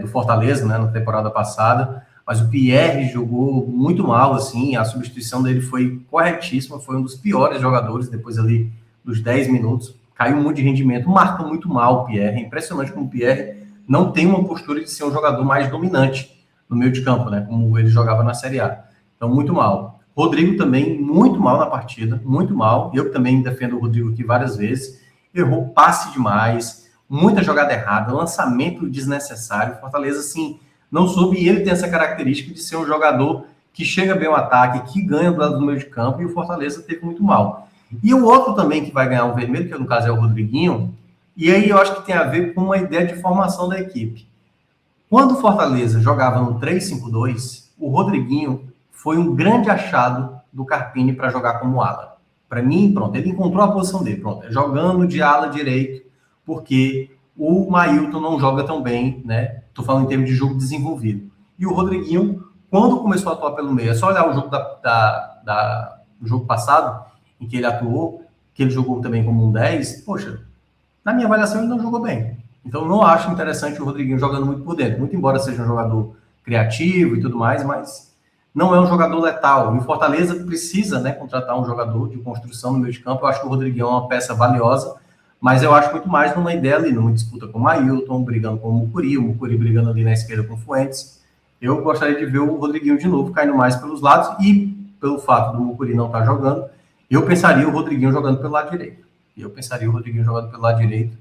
do Fortaleza, né, na temporada passada. Mas o Pierre jogou muito mal, assim, a substituição dele foi corretíssima, foi um dos piores jogadores depois ali dos 10 minutos, caiu muito de rendimento, marca muito mal o Pierre. É impressionante como o Pierre não tem uma postura de ser um jogador mais dominante no meio de campo, né, como ele jogava na Série A. Então, muito mal. Rodrigo também, muito mal na partida, muito mal. Eu também defendo o Rodrigo aqui várias vezes. Errou passe demais, muita jogada errada, lançamento desnecessário. Fortaleza, assim, não soube, e ele tem essa característica de ser um jogador que chega bem ao ataque, que ganha do lado do meio de campo, e o Fortaleza teve muito mal. E o outro também que vai ganhar o vermelho, que no caso é o Rodriguinho, e aí eu acho que tem a ver com uma ideia de formação da equipe. Quando o Fortaleza jogava no 3-5-2, o Rodriguinho foi um grande achado do Carpini para jogar como ala. Para mim, pronto, ele encontrou a posição dele, pronto, jogando de ala direito, porque o Mailton não joga tão bem, né? Estou falando em termos de jogo desenvolvido. E o Rodriguinho, quando começou a atuar pelo meio, é só olhar o jogo do jogo passado, em que ele atuou, que ele jogou também como um 10, poxa, na minha avaliação ele não jogou bem. Então não acho interessante o Rodriguinho jogando muito por dentro, muito embora seja um jogador criativo e tudo mais, mas não é um jogador letal. E o Fortaleza precisa, né, contratar um jogador de construção no meio de campo. Eu acho que o Rodriguinho é uma peça valiosa, mas eu acho muito mais numa ideia ali, numa disputa com o Mailton, brigando com o Mucuri brigando ali na esquerda com o Fuentes. Eu gostaria de ver o Rodriguinho de novo caindo mais pelos lados, e pelo fato do Mucuri não estar jogando, eu pensaria o Rodriguinho jogando pelo lado direito. E eu pensaria o Rodriguinho jogando pelo lado direito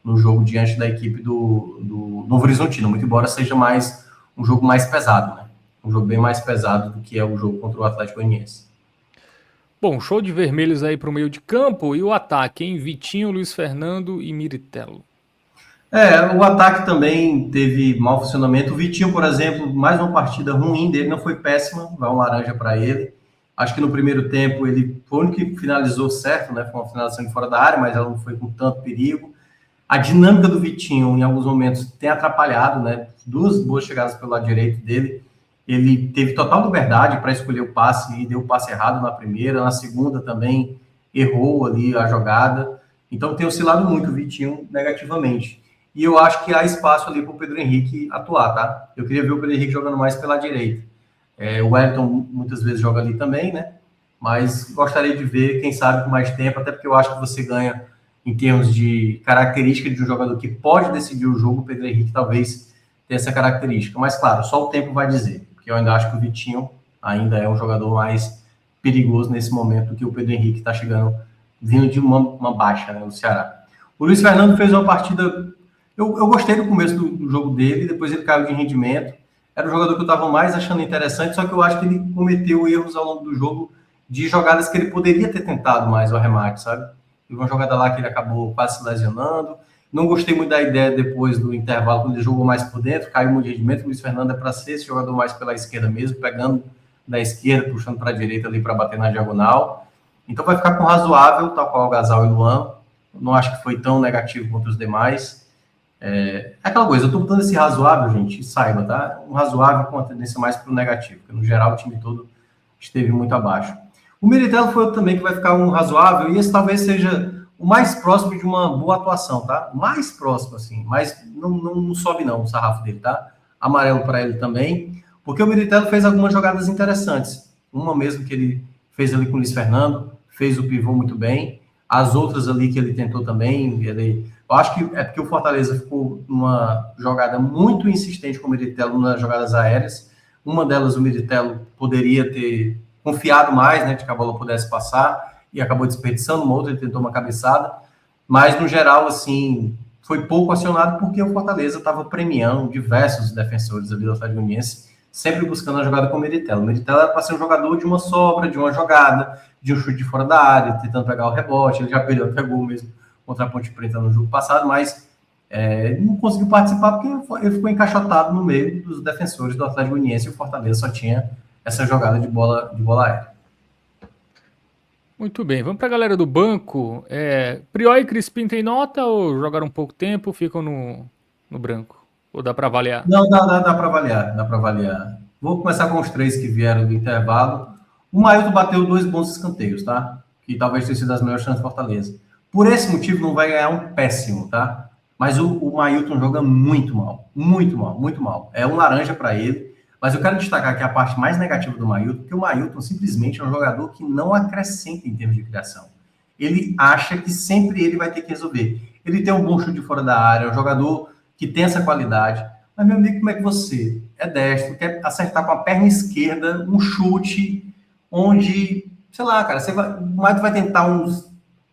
no jogo diante da equipe do Novo Horizontino, muito embora seja um jogo mais pesado, né? Um jogo bem mais pesado do que é o jogo contra o Atlético Goianiense. Bom, show de vermelhos aí para o meio de campo. E o ataque, hein? Vitinho, Luiz Fernando e Miritello. O ataque também teve mau funcionamento. O Vitinho, por exemplo, mais uma partida ruim dele, não foi péssima, vai um laranja para ele. Acho que no primeiro tempo ele foi o único que finalizou certo, né? Foi uma finalização de fora da área, mas ela não foi com tanto perigo. A dinâmica do Vitinho, em alguns momentos, tem atrapalhado, né? 2 boas chegadas pelo lado direito dele. Ele teve total liberdade para escolher o passe e deu o passe errado na primeira. Na segunda também errou ali a jogada. Então tem oscilado muito o Vitinho negativamente. E eu acho que há espaço ali para o Pedro Henrique atuar, tá? Eu queria ver o Pedro Henrique jogando mais pela direita. O Wellington muitas vezes joga ali também, né? Mas gostaria de ver, quem sabe, com mais tempo, até porque eu acho que você ganha em termos de característica de um jogador que pode decidir o jogo. O Pedro Henrique talvez tenha essa característica. Mas, claro, só o tempo vai dizer. Porque eu ainda acho que o Vitinho ainda é um jogador mais perigoso nesse momento do que o Pedro Henrique está chegando, vindo de uma baixa, né, no Ceará. O Luiz Fernando fez uma partida... Eu gostei do começo do jogo dele, depois ele caiu de rendimento. Era o jogador que eu estava mais achando interessante, só que eu acho que ele cometeu erros ao longo do jogo de jogadas que ele poderia ter tentado mais o arremate, sabe? Teve uma jogada lá que ele acabou quase se lesionando. Não gostei muito da ideia depois do intervalo, quando ele jogou mais por dentro, caiu muito de rendimento. O Luiz Fernando é para ser esse jogador mais pela esquerda mesmo, pegando da esquerda, puxando para a direita ali para bater na diagonal. Então vai ficar com razoável, tal qual o Gasal e o Luan. Não acho que foi tão negativo contra os demais. É aquela coisa, eu tô botando esse razoável, gente, saiba, tá? Um razoável com a tendência mais para o negativo, porque no geral o time todo esteve muito abaixo. O Miritello foi outro também que vai ficar um razoável, e esse talvez seja o mais próximo de uma boa atuação, tá? Mais próximo, assim, mas não sobe não o sarrafo dele, tá? Amarelo para ele também, porque o Miritello fez algumas jogadas interessantes. Uma mesmo que ele fez ali com o Luiz Fernando, fez o pivô muito bem. As outras ali que ele tentou também, eu acho que é porque o Fortaleza ficou numa jogada muito insistente com o Miritello nas jogadas aéreas. Uma delas, o Miritello poderia ter confiado mais, né, de que a bola pudesse passar, e acabou desperdiçando. Uma outra, ele tentou uma cabeçada. Mas, no geral, assim, foi pouco acionado porque o Fortaleza estava premiando diversos defensores ali do Atlético Goianiense, sempre buscando a jogada com o Miritello. O Miritello era para ser um jogador de uma sobra, de uma jogada, de um chute de fora da área, tentando pegar o rebote. Ele já pegou mesmo contra a Ponte Preta no jogo passado, mas não conseguiu participar porque ele ficou encaixotado no meio dos defensores do Atlético Goianiense, e o Fortaleza só tinha essa jogada de bola aérea. Muito bem, vamos para a galera do banco. Priol e Crispim tem nota ou jogaram um pouco tempo, ficam no branco? Ou dá para avaliar? Não, dá para avaliar. Vou começar com os 3 que vieram do intervalo. O Mailton bateu 2 bons escanteios, tá? Que talvez tenha sido as melhores chances do Fortaleza. Por esse motivo, não vai ganhar um péssimo, tá? Mas o Mailton joga muito mal. É um laranja para ele. Mas eu quero destacar aqui a parte mais negativa do Mailton, porque o Mailton simplesmente é um jogador que não acrescenta em termos de criação. Ele acha que sempre ele vai ter que resolver. Ele tem um bom chute de fora da área, é um jogador que tem essa qualidade. Mas, meu amigo, como é que você é destro, quer acertar com a perna esquerda um chute onde, sei lá, cara, o Mailton vai tentar uns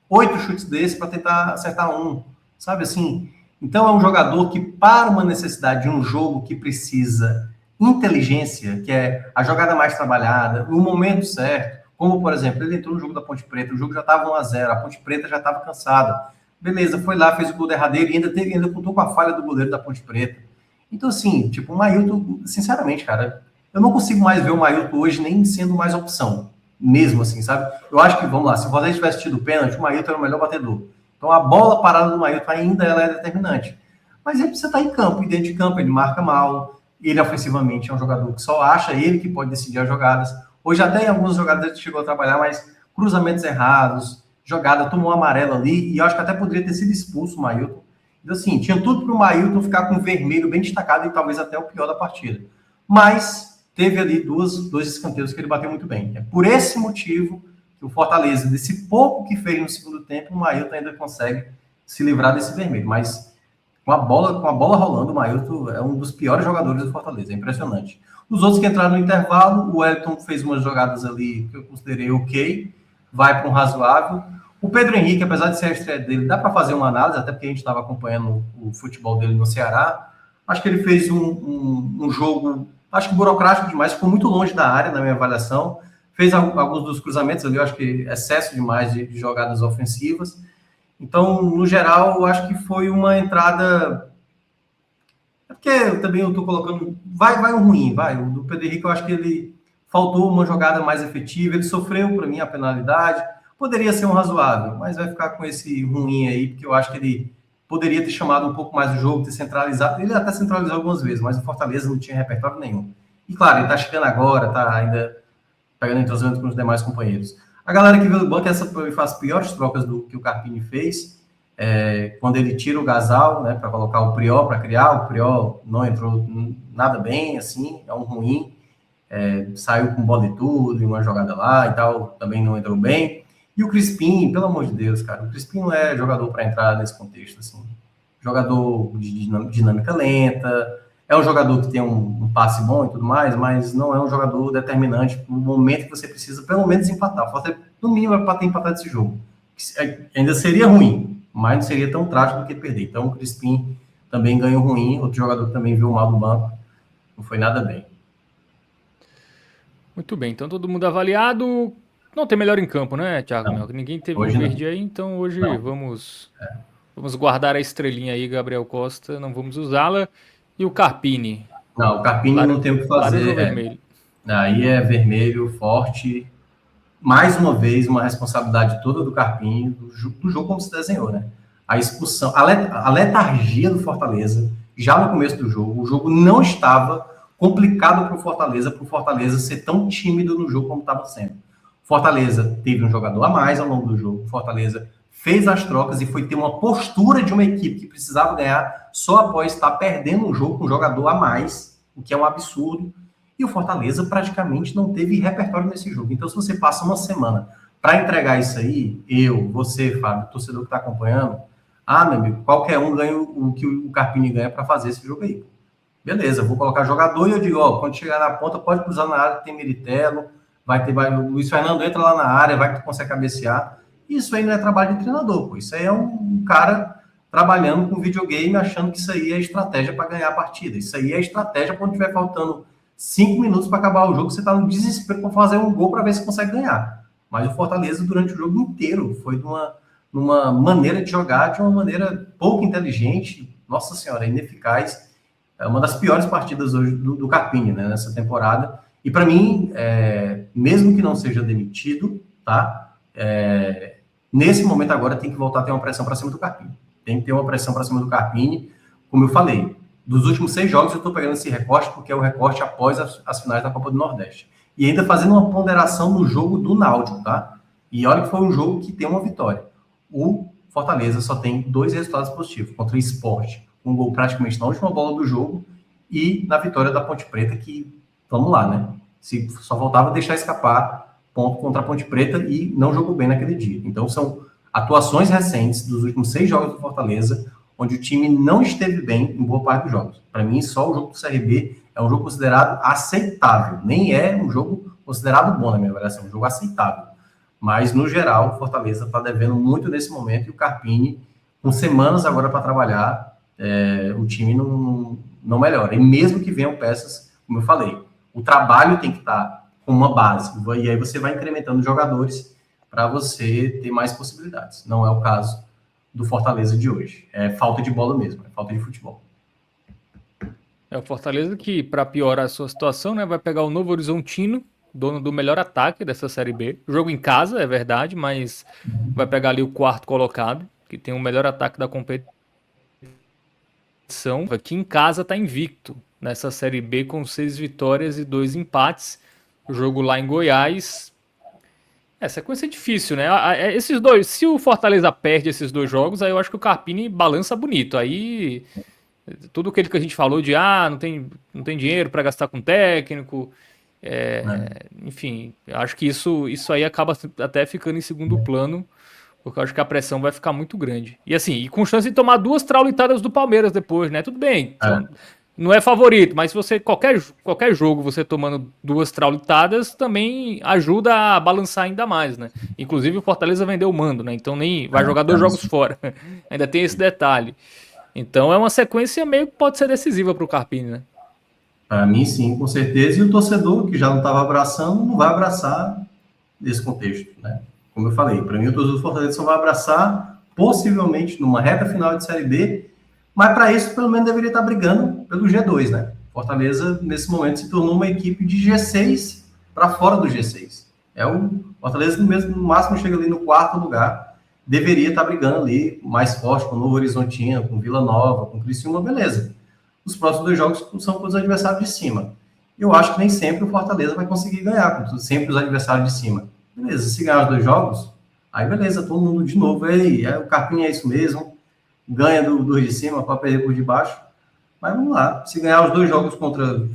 8 chutes desses para tentar acertar um, sabe assim? Então é um jogador que, para uma necessidade de um jogo que precisa inteligência, que é a jogada mais trabalhada, no momento certo, como, por exemplo, ele entrou no jogo da Ponte Preta, o jogo já estava 1-0, a Ponte Preta já estava cansada. Beleza, foi lá, fez o gol derradeiro e ainda contou com a falha do goleiro da Ponte Preta. Então, assim, tipo, o Mailton, sinceramente, cara, eu não consigo mais ver o Mailton hoje nem sendo mais opção. Mesmo assim, sabe? Eu acho que, vamos lá, se o Fortaleza tivesse tido pênalti, o Mailton era o melhor batedor. Então a bola parada do Mailton ainda ela é determinante. Mas ele precisa estar em campo, e dentro de campo ele marca mal, ele ofensivamente é um jogador que só acha ele que pode decidir as jogadas. Hoje até em algumas jogadas ele chegou a trabalhar, mas cruzamentos errados, jogada, tomou um amarelo ali, e eu acho que até poderia ter sido expulso o Mailton. Então assim, tinha tudo para o Mailton ficar com o vermelho bem destacado e talvez até o pior da partida. Mas teve ali dois escanteios que ele bateu muito bem. É por esse motivo que o Fortaleza, desse pouco que fez no segundo tempo, o Mailton ainda consegue se livrar desse vermelho. Mas com a bola rolando, o Mailton é um dos piores jogadores do Fortaleza. É impressionante. Os outros que entraram no intervalo, o Wellington fez umas jogadas ali que eu considerei ok, vai para um razoável. O Pedro Henrique, apesar de ser a estreia dele, dá para fazer uma análise, até porque a gente estava acompanhando o futebol dele no Ceará. Acho que ele fez um jogo, acho que burocrático demais, ficou muito longe da área, na minha avaliação. Fez alguns dos cruzamentos ali, eu acho que excesso demais de jogadas ofensivas. Então, no geral, eu acho que foi uma entrada... É porque eu também estou colocando... Vai um ruim, vai. O do Pedro Henrique, eu acho que ele faltou uma jogada mais efetiva. Ele sofreu, para mim, a penalidade. Poderia ser um razoável, mas vai ficar com esse ruim aí, porque eu acho que ele poderia ter chamado um pouco mais o jogo, ter centralizado. Ele até centralizou algumas vezes, mas o Fortaleza não tinha repertório nenhum. E claro, ele está chegando agora, está ainda pegando entrosamento com os demais companheiros. A galera que veio do banco, essa foi as piores trocas que o Carpini fez, quando ele tira o Gasal, né, para colocar o Prior para criar. O Prior não entrou nada bem, assim, é um ruim. Saiu com bola e tudo, e uma jogada lá e tal, também não entrou bem. E o Crispim, pelo amor de Deus, cara, o Crispim não é jogador para entrar nesse contexto, assim. Jogador de dinâmica lenta, é um jogador que tem um passe bom e tudo mais, mas não é um jogador determinante no momento que você precisa, pelo menos, empatar. Falta, no mínimo, para ter empatado esse jogo. Ainda seria ruim, mas não seria tão trágico do que perder. Então, o Crispim também ganhou ruim, outro jogador que também viu mal do banco, não foi nada bem. Muito bem, então todo mundo avaliado. Não tem melhor em campo, né, Thiago? Não. Ninguém teve um verde aí, então hoje vamos guardar a estrelinha aí, Gabriel Costa, não vamos usá-la. E o Carpini? Não, o Carpini não tem o que fazer. Vermelho. Aí é vermelho, forte. Mais uma vez, uma responsabilidade toda do Carpini, do jogo como se desenhou, né? A expulsão, a letargia do Fortaleza, já no começo do jogo, o jogo não estava complicado para o Fortaleza ser tão tímido no jogo como estava sendo. Fortaleza teve um jogador a mais ao longo do jogo. Fortaleza fez as trocas e foi ter uma postura de uma equipe que precisava ganhar só após estar perdendo um jogo com um jogador a mais, o que é um absurdo. E o Fortaleza praticamente não teve repertório nesse jogo. Então, se você passa uma semana para entregar isso aí, você, Fábio, torcedor que está acompanhando, meu amigo, qualquer um ganha o que o Carpini ganha para fazer esse jogo aí. Beleza, vou colocar jogador e eu digo, quando chegar na ponta, pode cruzar na área, tem Militelo, o Luiz Fernando entra lá na área, vai que tu consegue cabecear. Isso aí não é trabalho de treinador, pô. Isso aí é um cara trabalhando com videogame, achando que isso aí é estratégia para ganhar a partida. Isso aí é estratégia quando tiver faltando 5 minutos para acabar o jogo, você está no desespero para fazer um gol para ver se consegue ganhar. Mas o Fortaleza, durante o jogo inteiro, foi numa maneira de jogar, de uma maneira pouco inteligente, nossa senhora, ineficaz. É uma das piores partidas hoje do Carpini, né, nessa temporada. E para mim, mesmo que não seja demitido, tá? Nesse momento agora tem que voltar a ter uma pressão para cima do Carpini. Tem que ter uma pressão para cima do Carpini, como eu falei. Dos últimos 6 jogos eu estou pegando esse recorte, porque é o recorte após as finais da Copa do Nordeste. E ainda fazendo uma ponderação no jogo do Náutico, tá? E olha que foi um jogo que tem uma vitória. O Fortaleza só tem 2 resultados positivos, contra o Sport, um gol praticamente na última bola do jogo, e na vitória da Ponte Preta, que, vamos lá, né? Se só faltava deixar escapar ponto contra a Ponte Preta e não jogou bem naquele dia. Então, são atuações recentes dos últimos 6 jogos do Fortaleza, onde o time não esteve bem em boa parte dos jogos. Para mim, só o jogo do CRB é um jogo considerado aceitável. Nem é um jogo considerado bom, na minha avaliação, é um jogo aceitável. Mas, no geral, o Fortaleza está devendo muito nesse momento, e o Carpini, com semanas agora para trabalhar, o time não melhora. E mesmo que venham peças, como eu falei, o trabalho tem que estar com uma base, e aí você vai incrementando jogadores para você ter mais possibilidades. Não é o caso do Fortaleza de hoje. É falta de bola mesmo, é falta de futebol. É o Fortaleza que, para piorar a sua situação, né, vai pegar o Novo Horizontino, dono do melhor ataque dessa Série B. Jogo em casa, é verdade, mas vai pegar ali o 4º colocado, que tem o melhor ataque da competição. Aqui em casa está invicto nessa Série B com 6 vitórias e 2 empates. O jogo lá em Goiás. Sequência difícil, né? Esses dois, se o Fortaleza perde esses 2 jogos, aí eu acho que o Carpini balança bonito. Aí tudo aquilo que a gente falou de não tem dinheiro para gastar com técnico, enfim, acho que isso aí acaba até ficando em segundo plano, porque eu acho que a pressão vai ficar muito grande. E assim, com chance de tomar 2 traulitadas do Palmeiras depois, né? Tudo bem. não é favorito, mas se você qualquer jogo você tomando 2 traulitadas também ajuda a balançar ainda mais, né? Inclusive o Fortaleza vendeu o mando, né? Então nem vai jogar 2 jogos fora. Ainda tem esse detalhe. Então é uma sequência meio que pode ser decisiva para o Carpini, né? Para mim, sim, com certeza. E o torcedor que já não estava abraçando, não vai abraçar nesse contexto, né? Como eu falei, para mim o torcedor do Fortaleza só vai abraçar possivelmente numa reta final de Série B, mas para isso pelo menos deveria estar brigando pelo G2, né? Fortaleza nesse momento se tornou uma equipe de G6 para fora do G6. O Fortaleza no máximo chega ali no 4º lugar, deveria estar brigando ali mais forte com o Novo Horizontino, com Vila Nova, com Criciúma, beleza. Os próximos 2 jogos são com os adversários de cima. Eu acho que nem sempre o Fortaleza vai conseguir ganhar, com sempre os adversários de cima. Beleza, se ganhar os 2 jogos, aí beleza, todo mundo de novo, o Carpini é isso mesmo, ganha do de cima para perder por de baixo, mas vamos lá, se ganhar os 2 jogos contra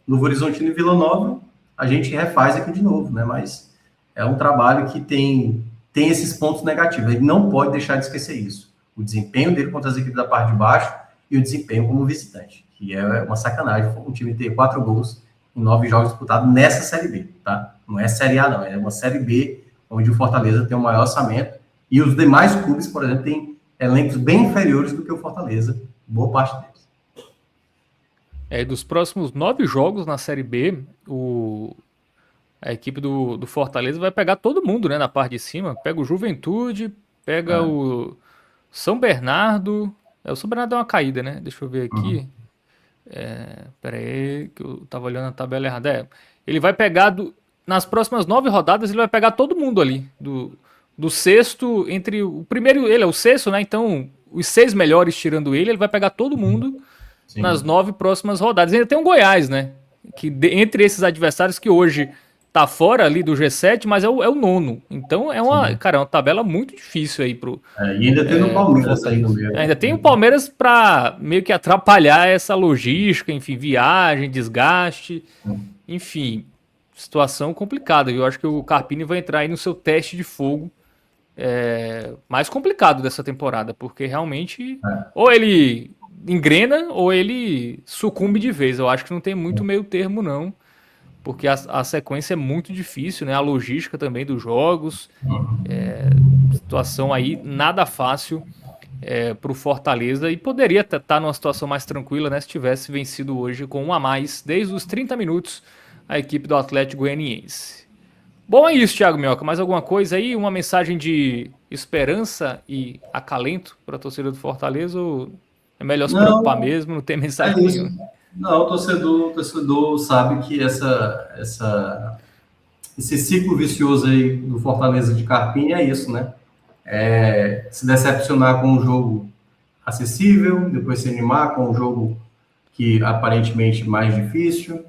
Novo Horizontino e Vila Nova, a gente refaz aqui de novo, né? Mas é um trabalho que tem esses pontos negativos, ele não pode deixar de esquecer isso. O desempenho dele contra as equipes da parte de baixo e o desempenho como visitante, que é uma sacanagem um time ter 4 gols em 9 jogos disputados nessa Série B, tá? Não é Série A, não, é uma Série B, onde o Fortaleza tem o maior orçamento, e os demais clubes, por exemplo, têm elencos bem inferiores do que o Fortaleza, boa parte deles. Dos próximos 9 jogos na Série B, a equipe do Fortaleza vai pegar todo mundo, né, na parte de cima. Pega o Juventude, pega o São Bernardo. O São Bernardo deu uma caída, né? Deixa eu ver aqui. Pera aí, que eu tava olhando a tabela errada. Ele vai pegar, nas próximas 9 rodadas, ele vai pegar todo mundo ali. Do sexto, entre o primeiro, ele é o sexto, né? Então, os 6 melhores tirando ele vai pegar todo mundo nas 9 próximas rodadas. Ainda tem o Goiás, né? Que entre esses adversários que hoje tá fora ali do G7, mas é o 9º. Então é uma tabela muito difícil aí pro. E ainda tem o Palmeiras aí no meio. Ainda tem o Palmeiras para meio que atrapalhar essa logística, enfim, viagem, desgaste, enfim, situação complicada, viu? Eu acho que o Carpini vai entrar aí no seu teste de fogo mais complicado dessa temporada, porque realmente ou ele engrena ou ele sucumbe de vez. Eu acho que não tem muito meio termo, não. Porque a sequência é muito difícil, né? A logística também dos jogos. Situação aí nada fácil para o Fortaleza. E poderia estar numa situação mais tranquila, né? Se tivesse vencido hoje com 1 a mais, desde os 30 minutos, a equipe do Atlético Goianiense. Bom, é isso, Thiago Minhoca. Mais alguma coisa aí? Uma mensagem de esperança e acalento para a torcida do Fortaleza? Ou é melhor se preocupar mesmo? Não tem mensagem nenhuma. Não, o torcedor sabe que esse ciclo vicioso aí do Fortaleza de Carpini é isso, né? Se decepcionar com um jogo acessível, depois se animar com um jogo que aparentemente mais difícil,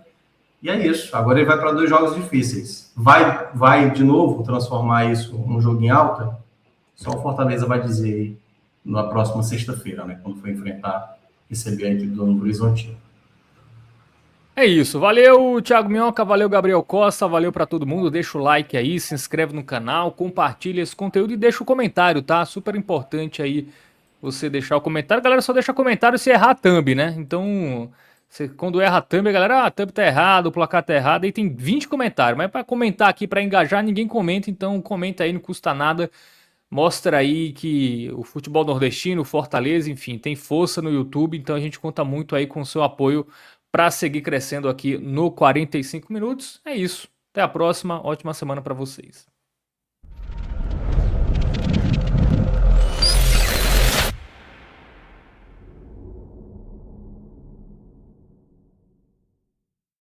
e é isso. Agora ele vai para 2 jogos difíceis. Vai de novo transformar isso num jogo em alta? Só o Fortaleza vai dizer aí na próxima sexta-feira, né? Quando for receber a equipe do Novo Horizontino. É isso, valeu Thiago Minhoca, valeu Gabriel Costa, valeu pra todo mundo, deixa o like aí, se inscreve no canal, compartilha esse conteúdo e deixa o comentário, tá? Super importante aí você deixar o comentário, galera só deixa comentário se errar a thumb, né? Então, quando erra a thumb, a galera, a thumb tá errado, o placar tá errado, aí tem 20 comentários, mas pra comentar aqui, pra engajar, ninguém comenta, então comenta aí, não custa nada. Mostra aí que o futebol nordestino, o Fortaleza, enfim, tem força no YouTube, então a gente conta muito aí com o seu apoio para seguir crescendo aqui no 45 minutos. É isso. Até a próxima. Ótima semana para vocês.